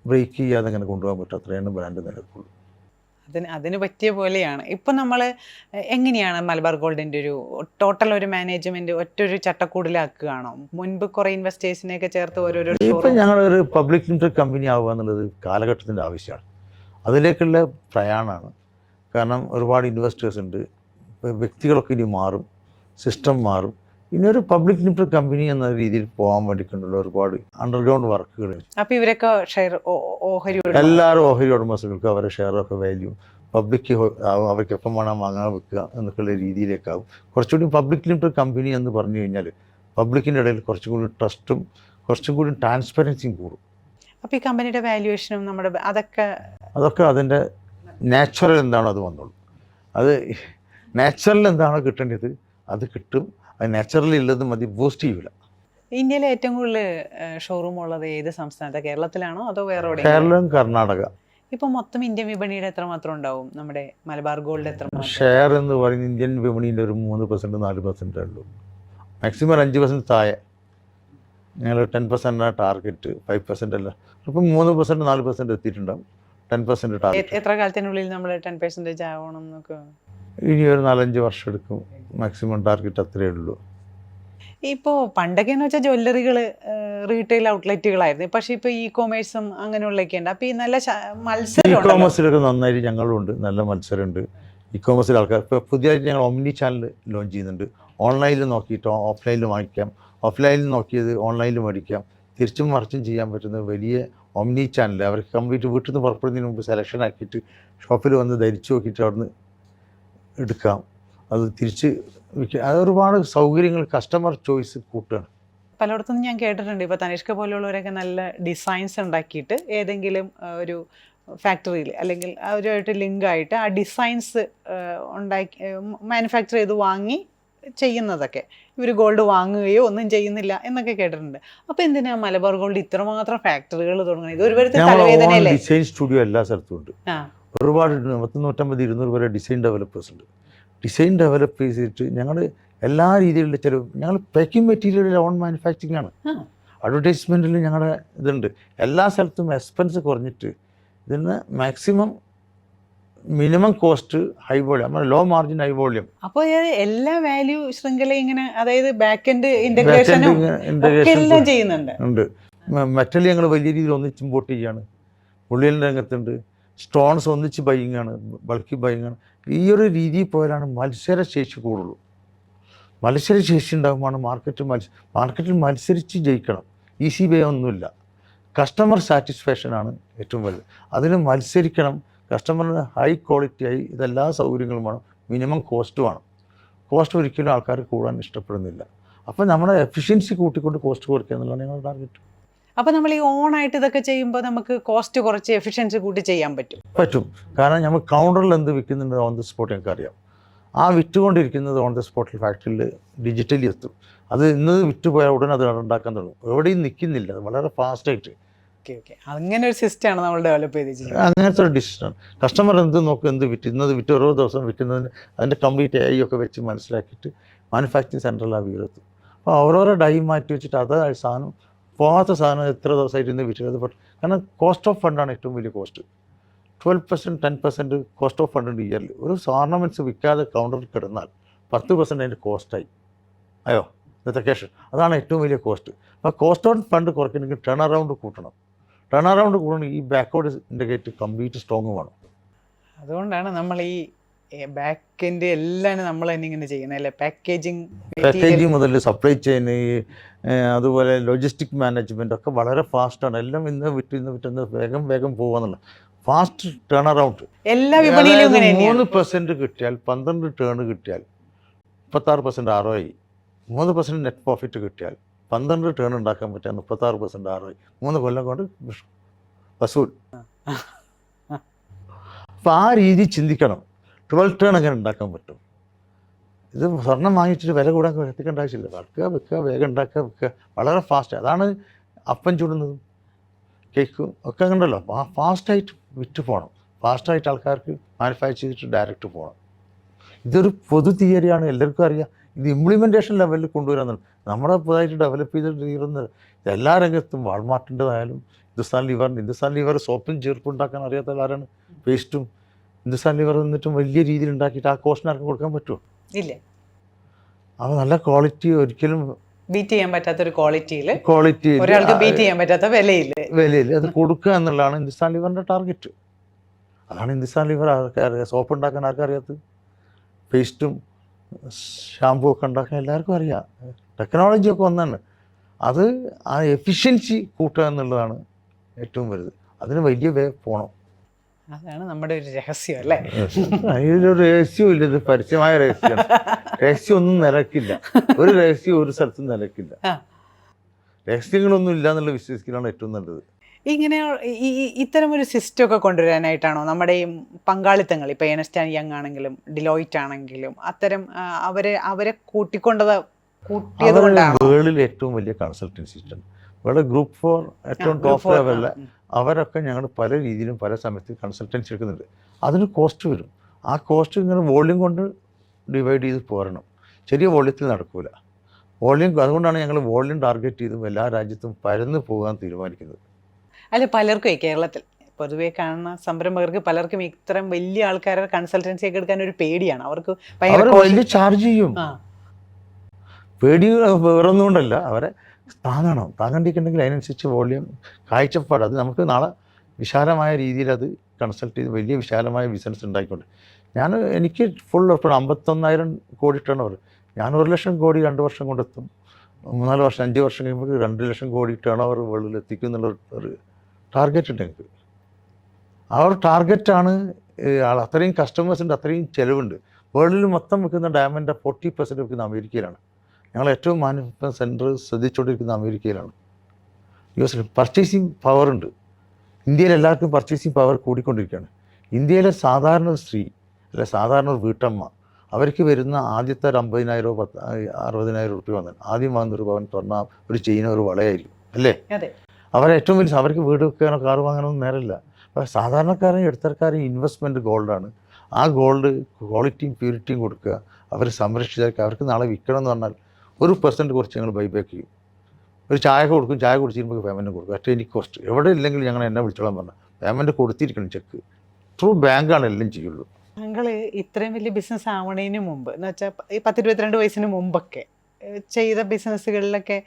ബ്രേക്ക് ചെയ്യാതെ അങ്ങനെ കൊണ്ടുപോകാൻ പറ്റും. അത്രയാണ് ബ്രാൻഡ് നിലനിൽക്കുള്ളൂ. അതിന് പറ്റിയ പോലെയാണ്. ഇപ്പം നമ്മൾ എങ്ങനെയാണ് മലബാർ ഗോൾഡിൻ്റെ ഒരു ടോട്ടൽ ഒരു മാനേജ്മെൻറ്റ് ഒറ്റൊരു ചട്ടക്കൂടിലാക്കുകയാണോ? മുൻപ് കുറേ ഇൻവെസ്റ്റേഴ്സിനെയൊക്കെ ചേർത്ത് ഓരോരോ ഇപ്പം ഞങ്ങളൊരു പബ്ലിക് ലിമിറ്റഡ് കമ്പനി ആവുക എന്നുള്ളത് കാലഘട്ടത്തിൻ്റെ ആവശ്യമാണ്. അതിലേക്കുള്ള പ്രയാണമാണ്. കാരണം ഒരുപാട് ഇൻവെസ്റ്റേഴ്സ് ഉണ്ട്, വ്യക്തികളൊക്കെ ഇനി മാറും, സിസ്റ്റം മാറും. ഇനി ഒരു പബ്ലിക് ലിമിറ്റഡ് കമ്പനി എന്ന രീതിയിൽ പോകാൻ വേണ്ടിയിട്ടുള്ള ഒരുപാട് അണ്ടർഗ്രൗണ്ട് വർക്കുകൾ. അപ്പോൾ ഇവരൊക്കെ ഷെയർ ഓഹരി എല്ലാവരും ഓഹരി ഉടമസ്ഥകൾക്ക് അവരുടെ ഷെയറൊക്കെ വാല്യൂ പബ്ലിക് അവർക്ക് എപ്പം വേണം വാങ്ങാൻ വെക്കുക എന്നൊക്കെയുള്ള രീതിയിലേക്കാവും. കുറച്ചുകൂടി പബ്ലിക് ലിമിറ്റഡ് കമ്പനി എന്ന് പറഞ്ഞു കഴിഞ്ഞാൽ പബ്ലിക്കിൻ്റെ ഇടയിൽ കുറച്ചും കൂടി ട്രസ്റ്റും കുറച്ചും കൂടി ട്രാൻസ്പെറൻസിയും കൂടും. അപ്പോൾ ഈ കമ്പനിയുടെ വാല്യുവേഷനും നമ്മുടെ അതൊക്കെ അതിൻ്റെ നാച്ചുറൽ എന്താണോ അത് വന്നോളൂ. അത് നാച്ചുറൽ എന്താണോ കിട്ടേണ്ടത് അത് കിട്ടും. അത് നാച്ചുറലി ഉള്ളത് മതി, ബൂസ്റ്റ് ചെയ്യില്ല. ഇന്ത്യയിലെ ഏറ്റവും കൂടുതൽ ഷോറൂം ഉള്ളത് ഏത് സംസ്ഥാനത്താണ്? കേരളത്തിലാണോ അതോ വേറെ എവിടെ? കേരളം, കർണാടക. ഇപ്പോൾ മൊത്തം ഇന്ത്യൻ വിപണിയുടെ എത്രമാത്രം ഉണ്ടാവും നമ്മുടെ മലബാർ ഗോൾഡ്? എത്ര ഷെയർ എന്ന് പറയുന്നത് ഇന്ത്യൻ വിപണിയിൽ ഒരു 3% 4% ഉള്ളൂ. മാക്സിമം 5% താഴെ. ഞങ്ങൾ 10% ടാർഗറ്റ്, 5% അല്ല. ഇപ്പം 3% 4% എത്തിയിട്ടുണ്ടാവും. 10% ടാർഗറ്റ്. എത്ര കാലത്തിനുള്ളിൽ നമ്മൾ 10% ആവണം എന്നൊക്കെ? ഇനി ഒരു 4-5 വർഷം എടുക്കും. മാക്സിമം ടാർഗറ്റ് അത്രയേ ഉള്ളൂ. ഇപ്പോൾ പണ്ടൊക്കെ എന്ന് വെച്ചാൽ ജ്വല്ലറികൾ റീറ്റെയിൽ ഔട്ട്ലെറ്റുകളായിരുന്നു. പക്ഷേ ഇപ്പോൾ കൊമേഴ്സും അങ്ങനെയുള്ളതൊക്കെ ഉണ്ട്. അപ്പോൾ ഈ നല്ല മത്സരം കൊമേഴ്സിലൊക്കെ നന്നായിട്ട് ഞങ്ങളുണ്ട്, നല്ല മത്സരമുണ്ട്. കൊമേഴ്സിൽ ആൾക്കാർ ഇപ്പോൾ പുതിയതായിട്ട് ഞങ്ങൾ ഒമ്നി ചാനൽ ലോഞ്ച് ചെയ്യുന്നുണ്ട്. ഓൺലൈനിൽ നോക്കിയിട്ട് ഓഫ്ലൈനിൽ വാങ്ങിക്കാം, ഓഫ്ലൈനിൽ നോക്കിയത് ഓൺലൈനിൽ മേടിക്കാം. തിരിച്ചും മറിച്ചും ചെയ്യാൻ പറ്റുന്ന വലിയ ഒമ്നി ചാനൽ. അവർക്ക് കംപ്ലീറ്റ് വീട്ടിൽ നിന്ന് പുറപ്പെടുന്നതിന് മുമ്പ് സെലക്ഷൻ ആക്കിയിട്ട് ഷോപ്പിൽ വന്ന് ധരിച്ചു നോക്കിയിട്ട് അവിടുന്ന് എടുക്കാം. അത് തിരിച്ച് അത് ഒരുപാട് സൗകര്യങ്ങൾ, കസ്റ്റമർ ചോയ്സ് കൂട്ടുകയാണ്. പലയിടത്തും ഞാൻ കേട്ടിട്ടുണ്ട് ഇപ്പോൾ തനിഷ്ക പോലുള്ളവരൊക്കെ നല്ല ഡിസൈൻസ് ഉണ്ടാക്കിയിട്ട് ഏതെങ്കിലും ഒരു ഫാക്ടറിയിൽ അല്ലെങ്കിൽ അവരുമായിട്ട് ലിങ്കായിട്ട് ആ ഡിസൈൻസ് ഉണ്ടാക്കി മാനുഫാക്ചർ ചെയ്ത് വാങ്ങി ചെയ്യുന്നതൊക്കെ. ഇവർ ഗോൾഡ് വാങ്ങുകയോ ഒന്നും ചെയ്യുന്നില്ല എന്നൊക്കെ കേട്ടിട്ടുണ്ട്. അപ്പോൾ എന്തിനാ മലബാർ ഗോൾഡ് ഇത്രമാത്രം ഫാക്ടറികൾ തുടങ്ങുന്നത്? ഇത് ഒരു തരത്തിൽ തലവേദനയല്ലേ? ഡിസൈൻ സ്റ്റുഡിയോ എല്ലാ സ്ഥലത്തും ഉണ്ട്. ആ, ഒരുപാട് 150-200 വരെ ഡിസൈൻ ഡെവലപ്പേഴ്സ് ഉണ്ട്. ഡിസൈൻ ഡെവലപ്പ് ചെയ്തിട്ട് ഞങ്ങൾ എല്ലാ രീതിയിലുള്ള ചിലവ്, ഞങ്ങൾ പാക്കിംഗ് മെറ്റീരിയൽ ഓൺ മാനുഫാക്ചറിങ് ആണ്. ആ. അഡ്വർടൈസ്മെൻറ്റിൽ ഞങ്ങളുടെ ഇതുണ്ട്. എല്ലാ സ്ഥലത്തും എക്സ്പെൻസ് കുറഞ്ഞിട്ട് ഇതിന് maximum minimum cost high volume, നമ്മുടെ ലോ മാർജിൻ ഹൈ വോളിയം. അപ്പോൾ എല്ലാ വാല്യൂ ശൃംഖലയും ഇങ്ങനെ, അതായത് ബാക്ക് എൻഡ് ഇന്റഗ്രേഷനും എല്ലാം ചെയ്യുന്നുണ്ട്. ഉണ്ട്. മെറ്റൽ ഞങ്ങൾ വലിയ രീതിയിൽ ഒന്നിച്ച് ഇമ്പോർട്ട് ചെയ്യാണ്. ഉള്ളിലിൻ്റെ രംഗത്തുണ്ട്. സ്റ്റോൺസ് ഒന്നിച്ച് ബൈയിങ് ആണ്, ബൾക്കി ബൈയിങ് ആണ്. ഈ ഒരു രീതിയിൽ പോയാലാണ് മത്സരശേഷി കൂടുള്ളൂ. മത്സരശേഷി ഉണ്ടാകുമ്പോൾ മാർക്കറ്റിൽ മത്സരിച്ച് ജയിക്കണം. ഈസി വേ ഒന്നുമില്ല. കസ്റ്റമർ സാറ്റിസ്ഫാക്ഷനാണ് ഏറ്റവും വലുത്. അതിന് മത്സരിക്കണം. കസ്റ്റമറിന് ഹൈ ക്വാളിറ്റി ആയി ഇതെല്ലാ സൗകര്യങ്ങളും വേണം. മിനിമം കോസ്റ്റ് വേണം. കോസ്റ്റ് ഒരിക്കലും ആൾക്കാർ കൂടാൻ ഇഷ്ടപ്പെടുന്നില്ല. അപ്പോൾ നമ്മുടെ എഫിഷ്യൻസി കൂട്ടിക്കൊണ്ട് കോസ്റ്റ് കുറയ്ക്കുക എന്നുള്ളതാണ് ഞങ്ങളുടെ ടാർഗറ്റ്. അപ്പോൾ നമ്മൾ ഈ ഓണായിട്ട് ഇതൊക്കെ ചെയ്യുമ്പോൾ നമുക്ക് കോസ്റ്റ് കുറച്ച് എഫിഷ്യൻസി കൂട്ടി ചെയ്യാൻ പറ്റും. കാരണം നമ്മൾ കൗണ്ടറിൽ എന്ത് വിൽക്കുന്നുണ്ട് ഓൺ ദ സ്പോട്ട് ഞങ്ങൾക്ക് അറിയാം. ആ വിറ്റുകൊണ്ടിരിക്കുന്നത് ഓൺ ദ സ്പോട്ടിൽ ഫാക്ടറിയിൽ ഡിജിറ്റലി എത്തും. അത് ഇന്ന് വിറ്റുപോയാൽ ഉടനെ അത് ഉണ്ടാക്കാൻ തുടങ്ങും. എവിടെയും നിൽക്കുന്നില്ല. അത് വളരെ ഫാസ്റ്റായിട്ട്. ഓക്കെ, അങ്ങനെ ഒരു സിസ്റ്റമാണ് നമ്മൾ ഡെവലപ്പ് ചെയ്ത്. അങ്ങനത്തെ ഒരു ഡിസിഷനാണ്. കസ്റ്റമർ എന്ത് നോക്കും, എന്ത് വിറ്റ്, ഇന്നത് വിറ്റ് ഓരോ ദിവസം വിറ്റുന്നതിന് അതിൻ്റെ കംപ്ലീറ്റ് AI ഒക്കെ വെച്ച് മനസ്സിലാക്കിയിട്ട് മാനുഫാക്ചറിങ് സെൻറ്ററിൽ ആ വീടെത്തും. അപ്പോൾ ഓരോരോ ഡൈ മാറ്റി വെച്ചിട്ട് അത് സാധനം പോകാത്ത സാധനം എത്ര ദിവസമായിട്ട് ഇന്ന് വിറ്റത്. കാരണം കോസ്റ്റ് ഓഫ് ഫണ്ടാണ് ഏറ്റവും വലിയ കോസ്റ്റ്. 12%, 10% കോസ്റ്റ് ഓഫ് ഫണ്ട് ഉണ്ട് ഇയർലി. ഒരു ഓർണമെൻറ്റ്സ് വിൽക്കാതെ കൗണ്ടറിൽ കിടന്നാൽ 10% അതിൻ്റെ കോസ്റ്റായി. ഇന്നത്തെ ക്യാഷ് അതാണ് ഏറ്റവും വലിയ കോസ്റ്റ്. അപ്പോൾ കോസ്റ്റ് ഓൺ ഫണ്ട് കുറയ്ക്കണമെങ്കിൽ ടേൺ അറൗണ്ട് കൂട്ടണം. ടേൺ അറൗണ്ട് കൂടണമെങ്കിൽ ഈ ബാക്ക്വേർഡ് ഇൻഡിക്കേറ്റ് കംപ്ലീറ്റ് സ്ട്രോങ് വേണം. അതുകൊണ്ടാണ് നമ്മൾ ഈ ബാക്ക് എൻഡ് എല്ലാം നമ്മൾ തന്നെ ഇങ്ങനെ ചെയ്യുന്നത് അല്ലേ? പാക്കേജിങ് മുതൽ സപ്ലൈ ചെയിൻ, അതുപോലെ ലോജിസ്റ്റിക് മാനേജ്മെൻറ്റ് ഒക്കെ വളരെ ഫാസ്റ്റാണ്. എല്ലാം ഇന്ന് വിറ്റ് വേഗം പോകുക. Fast turn around. എല്ലാ വിപണിയിലും 3% കിട്ടിയാൽ 12 ടേൺ കിട്ടിയാൽ 36% ROI. 3% നെറ്റ് പ്രോഫിറ്റ് കിട്ടിയാൽ 12 ടേൺ ഉണ്ടാക്കാൻ പറ്റിയാൽ 36% ROI. 3 കൊല്ലം കൊണ്ട് വസൂൽ. അപ്പം ആ രീതി ചിന്തിക്കണം. 12 ടേൺ എങ്ങനെ ഉണ്ടാക്കാൻ പറ്റും? ഇത് സ്വർണം വാങ്ങിച്ചിട്ട് വില കൂടാൻ എത്തിക്കേണ്ട ആവശ്യമില്ല. വിൽക്കുക, വേഗം ഉണ്ടാക്കുക, വിൽക്കുക. വളരെ ഫാസ്റ്റ്. അതാണ് അപ്പം ചൂടുന്നതും കേക്കും ഒക്കെ ഉണ്ടല്ലോ. ഫാസ്റ്റായിട്ട് വിറ്റ് പോകണം. ഫാസ്റ്റായിട്ട് ആൾക്കാർക്ക് മാനുഫാക്ചർ ചെയ്തിട്ട് ഡയറക്റ്റ് പോകണം. ഇതൊരു പൊതു തിയറിയാണ്, എല്ലാവർക്കും അറിയാം. ഇത് ഇംപ്ലിമെൻറ്റേഷൻ ലെവലിൽ കൊണ്ടുവരാമെന്നാണ് നമ്മുടെ പുതുതായിട്ട് ഡെവലപ്പ് ചെയ്തിട്ട് തീരുന്നത്. എല്ലാ രംഗത്തും വാൾമാർട്ടിൻ്റെതായാലും ഹിന്ദുസ്ഥാൻ ലിവർ സോപ്പും ചേർപ്പും ഉണ്ടാക്കാൻ അറിയാത്ത ആരാണ്? പേസ്റ്റും ഹിന്ദുസ്ഥാൻ ലിവർ എന്നിട്ടും വലിയ രീതിയിൽ ഉണ്ടാക്കിയിട്ട് ആ കോസ്റ്റിന് ആർക്കും കൊടുക്കാൻ പറ്റുമോ? ഇല്ല. അപ്പോൾ നല്ല ക്വാളിറ്റി, ഒരിക്കലും ബീറ്റ് ചെയ്യാൻ പറ്റാത്തൊരു ക്വാളിറ്റി, ഒരാൾക്ക് ബീറ്റ് ചെയ്യാൻ പറ്റാത്ത വിലയിൽ അത് കൊടുക്കുക എന്നുള്ളതാണ് ഹിന്ദുസ്ഥാൻ ലിവറിൻ്റെ ടാർഗറ്റ്. അതാണ് ഹിന്ദുസ്ഥാൻ ലിവർ ആർക്കറിയാം. സോപ്പ് ഉണ്ടാക്കാൻ ആർക്കും അറിയാത്തത്? പേസ്റ്റും ഷാമ്പൂ ഒക്കെ ഉണ്ടാക്കാൻ എല്ലാവർക്കും അറിയാം. ടെക്നോളജി ഒക്കെ ഒന്നാണ്. അത് ആ എഫിഷ്യൻസി കൂട്ടുക എന്നുള്ളതാണ് ഏറ്റവും വലുത്. അതിന് വലിയ വേ പോകണം. അതാണ് നമ്മുടെ ഒരു രഹസ്യം അല്ലേ? അതിലൊരു രഹസ്യവും ഇല്ല. ഇത് പരസ്യമായ രഹസ്യമാണ്. രഹസ്യം ഒന്നും നിലക്കില്ല. ഒരു രഹസ്യം ഒരു സ്ഥലത്തും നിലക്കില്ല. രഹസ്യങ്ങളൊന്നും ഇല്ല എന്നുള്ള വിശ്വസിക്കലാണ് ഏറ്റവും നല്ലത്. ഇങ്ങനെ ഇത്തരം ഒരു സിസ്റ്റം ഒക്കെ കൊണ്ടുവരാനായിട്ടാണോ നമ്മുടെ ഈ പങ്കാളിത്തങ്ങൾ, ഇപ്പോൾ ഏണസ്റ്റ് ആൻഡ് യങ് ആണെങ്കിലും ഡിലോയിറ്റ് ആണെങ്കിലും അത്തരം അവരെ കൂട്ടിയത് കൊണ്ടാണ്? വേൾഡിൽ ഏറ്റവും വലിയ കൺസൾട്ടൻസി സിസ്റ്റം വേൾഡ് ഗ്രൂപ്പ് 4 ഏറ്റവും ടോപ്പ് ലെവലിലെ അവരൊക്കെ ഞങ്ങൾ പല രീതിയിലും പല സമയത്ത് കൺസൾട്ടൻസി എടുക്കുന്നുണ്ട്. അതിന് കോസ്റ്റ് വരും. ആ കോസ്റ്റ് ഇങ്ങനെ വോള്യൂം കൊണ്ട് ഡിവൈഡ് ചെയ്ത് പോരണം. ചെറിയ വോള്യത്തിൽ നടക്കില്ല. അതുകൊണ്ടാണ് ഞങ്ങൾ വോള്യൂം ടാർഗറ്റ് ചെയ്തും എല്ലാ രാജ്യത്തും പരന്ന് പോകാൻ തീരുമാനിക്കുന്നത്. അല്ല, പലർക്കും കേരളത്തിൽ പൊതുവേ കാണുന്ന സംരംഭകർക്ക് പലർക്കും ഇത്തരം വലിയ ആൾക്കാരുടെ കൺസൾട്ടൻസി ഒക്കെ എടുക്കാൻ ഒരു പേടിയാണ്. അവർക്ക് വലിയ ചാർജ് ചെയ്യും. പേടി വേറൊന്നുകൊണ്ടല്ല, അവരെ താങ്ങണ്ടിട്ടുണ്ടെങ്കിൽ അതിനനുസരിച്ച് വോള്യൂം കാഴ്ചപ്പാട് അത് നമുക്ക് നാളെ വിശാലമായ രീതിയിൽ അത് കൺസൾട്ട് ചെയ്ത് വലിയ വിശാലമായ ബിസിനസ് ഉണ്ടാക്കിക്കൊണ്ട് എനിക്ക് ഫുൾ 51,000 കോടി ടേൺ ഓവർ. ഞാൻ 1 ലക്ഷം കോടി 2 വർഷം കൊണ്ടെത്തും. 3-4 വർഷം 5 വർഷം കഴിയുമ്പോൾ 2 ലക്ഷം കോടി ടേൺ ഓവർ വേൾഡിൽ എത്തിക്കും എന്നുള്ള ഒരു ടാർഗറ്റ് ഉണ്ട് എനിക്ക്. ആ ഒരു ടാർഗറ്റാണ്. അത്രയും കസ്റ്റമേഴ്സ് ഉണ്ട്, അത്രയും ചിലവുണ്ട്. വേൾഡിൽ മൊത്തം വിൽക്കുന്ന ഡയമണ്ടിൻ്റെ 40% വിൽക്കുന്ന അമേരിക്കയിലാണ്. ഞങ്ങൾ ഏറ്റവും മാനുഫാക്ചറിംഗ് സെൻറ്റർ ശ്രദ്ധിച്ചുകൊണ്ടിരിക്കുന്ന അമേരിക്കയിലാണ്. US പർച്ചേസിങ് പവർ ഉണ്ട്. ഇന്ത്യയിൽ എല്ലാവർക്കും പർച്ചേസിങ് പവർ കൂടിക്കൊണ്ടിരിക്കുകയാണ്. ഇന്ത്യയിലെ സാധാരണ ഒരു സ്ത്രീ അല്ലെ സാധാരണ ഒരു വീട്ടമ്മ അവർക്ക് വരുന്ന ആദ്യത്തെ ഒരു 50,000 60,000 റുപ്യ വന്നാൽ ആദ്യം വാങ്ങുന്ന ഒരു പവൻ സ്വർണ്ണ, ഒരു ചെയിൻ, ഒരു വളയായിരിക്കും അല്ലേ. അതെ. അവരേറ്റവും വലിയ അവർക്ക് വീട് വെക്കാനോ കാറ് വാങ്ങാനൊന്നും നേരമില്ല. അപ്പോൾ സാധാരണക്കാരൻ ഇടത്തരക്കാരൻ ഇൻവെസ്റ്റ്മെൻറ്റ് ഗോൾഡാണ്. ആ ഗോൾഡ് ക്വാളിറ്റിയും പ്യൂരിറ്റിയും കൊടുക്കുക, അവർ സംരക്ഷിച്ചാൽ അവർക്ക് നാളെ വിൽക്കണം എന്ന് പറഞ്ഞാൽ 1% കുറച്ച് ഞങ്ങൾ ബൈബാക്ക് ചെയ്യും. ഒരു ചായ കൊടുക്കും, ചായ കുടിച്ചിരുമ്പോൾ പേയ്മെൻറ്റ് കൊടുക്കും. At any cost. എവിടെ ഇല്ലെങ്കിൽ ഞങ്ങൾ എന്നെ വിളിച്ചോളാൻ പറഞ്ഞാൽ പേയ്മെൻറ്റ് കൊടുത്തിരിക്കണം. ചെക്ക് ത്രൂ ബാങ്കാണ് എല്ലാം ചെയ്യുള്ളൂ. താങ്കൾ ഇത്രയും വലിയ ബിസിനസ് ആവണതിന് മുമ്പ് എന്ന് വെച്ചാൽ ഈ 10-22 വയസ്സിന് മുമ്പൊക്കെ ചെയ്ത ബിസിനസ്സുകളിലൊക്കെ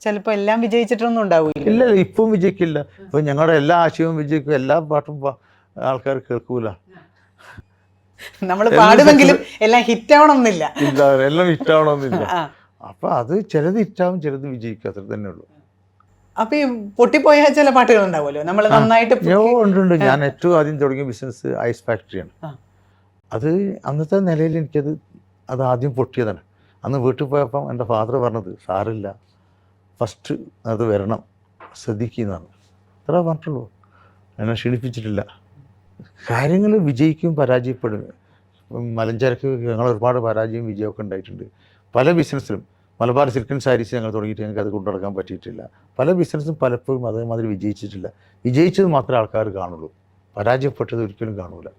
ചിലപ്പോൾ എല്ലാം വിജയിച്ചിട്ടൊന്നും ഉണ്ടാവില്ല. ഇല്ല, ഇപ്പം വിജയിക്കില്ല. ഇപ്പം ഞങ്ങളുടെ എല്ലാ ആശയവും വിജയിക്കും, എല്ലാ പാട്ടും ആൾക്കാർ കേൾക്കൂല. നമ്മൾ പാടുമെങ്കിലും എല്ലാം ഹിറ്റ് ആവണമെന്നില്ല. ഇല്ല, എല്ലാം ഹിറ്റാവണമെന്നില്ല. അപ്പം അത് ചിലത് ഹിറ്റാവും, ചിലത് വിജയിക്കും, അത്ര തന്നെ ഉള്ളൂ. അപ്പൊ ഈ പൊട്ടിപ്പോയ ചില പാട്ടുകൾ ഉണ്ടാവുമല്ലോ, നമ്മൾ നന്നായിട്ട് ഉണ്ട്. ഞാൻ ഏറ്റവും ആദ്യം തുടങ്ങിയ ബിസിനസ് ഐസ് ഫാക്ടറിയാണ്. അത് അന്നത്തെ നിലയിൽ അത് ആദ്യം പൊട്ടിയതാണ്. അന്ന് വീട്ടിൽ പോയപ്പം എൻ്റെ ഫാദർ പറഞ്ഞത്, സാറില്ല, ഫസ്റ്റ് അത് വരണം, ശ്രദ്ധിക്കുന്നതാണ്. അത്ര പറഞ്ഞിട്ടുള്ളൂ, എന്നെ ക്ഷണിപ്പിച്ചിട്ടില്ല. കാര്യങ്ങൾ വിജയിക്കും പരാജയപ്പെടും. മലഞ്ചരക്ക് ഞങ്ങൾ ഒരുപാട് പരാജയം വിജയമൊക്കെ ഉണ്ടായിട്ടുണ്ട്. പല ബിസിനസ്സിലും മലബാർ സിൽക്കൻ സാരീസ് ഞങ്ങൾ തുടങ്ങിയിട്ട് ഞങ്ങൾക്ക് അത് കൊണ്ടുനടക്കാൻ പറ്റിയിട്ടില്ല. പല ബിസിനസ്സും പലപ്പോഴും അതേമാതിരി വിജയിച്ചിട്ടില്ല. വിജയിച്ചത് മാത്രമേ ആൾക്കാർ കാണുള്ളൂ, പരാജയപ്പെട്ടത് ഒരിക്കലും കാണൂല.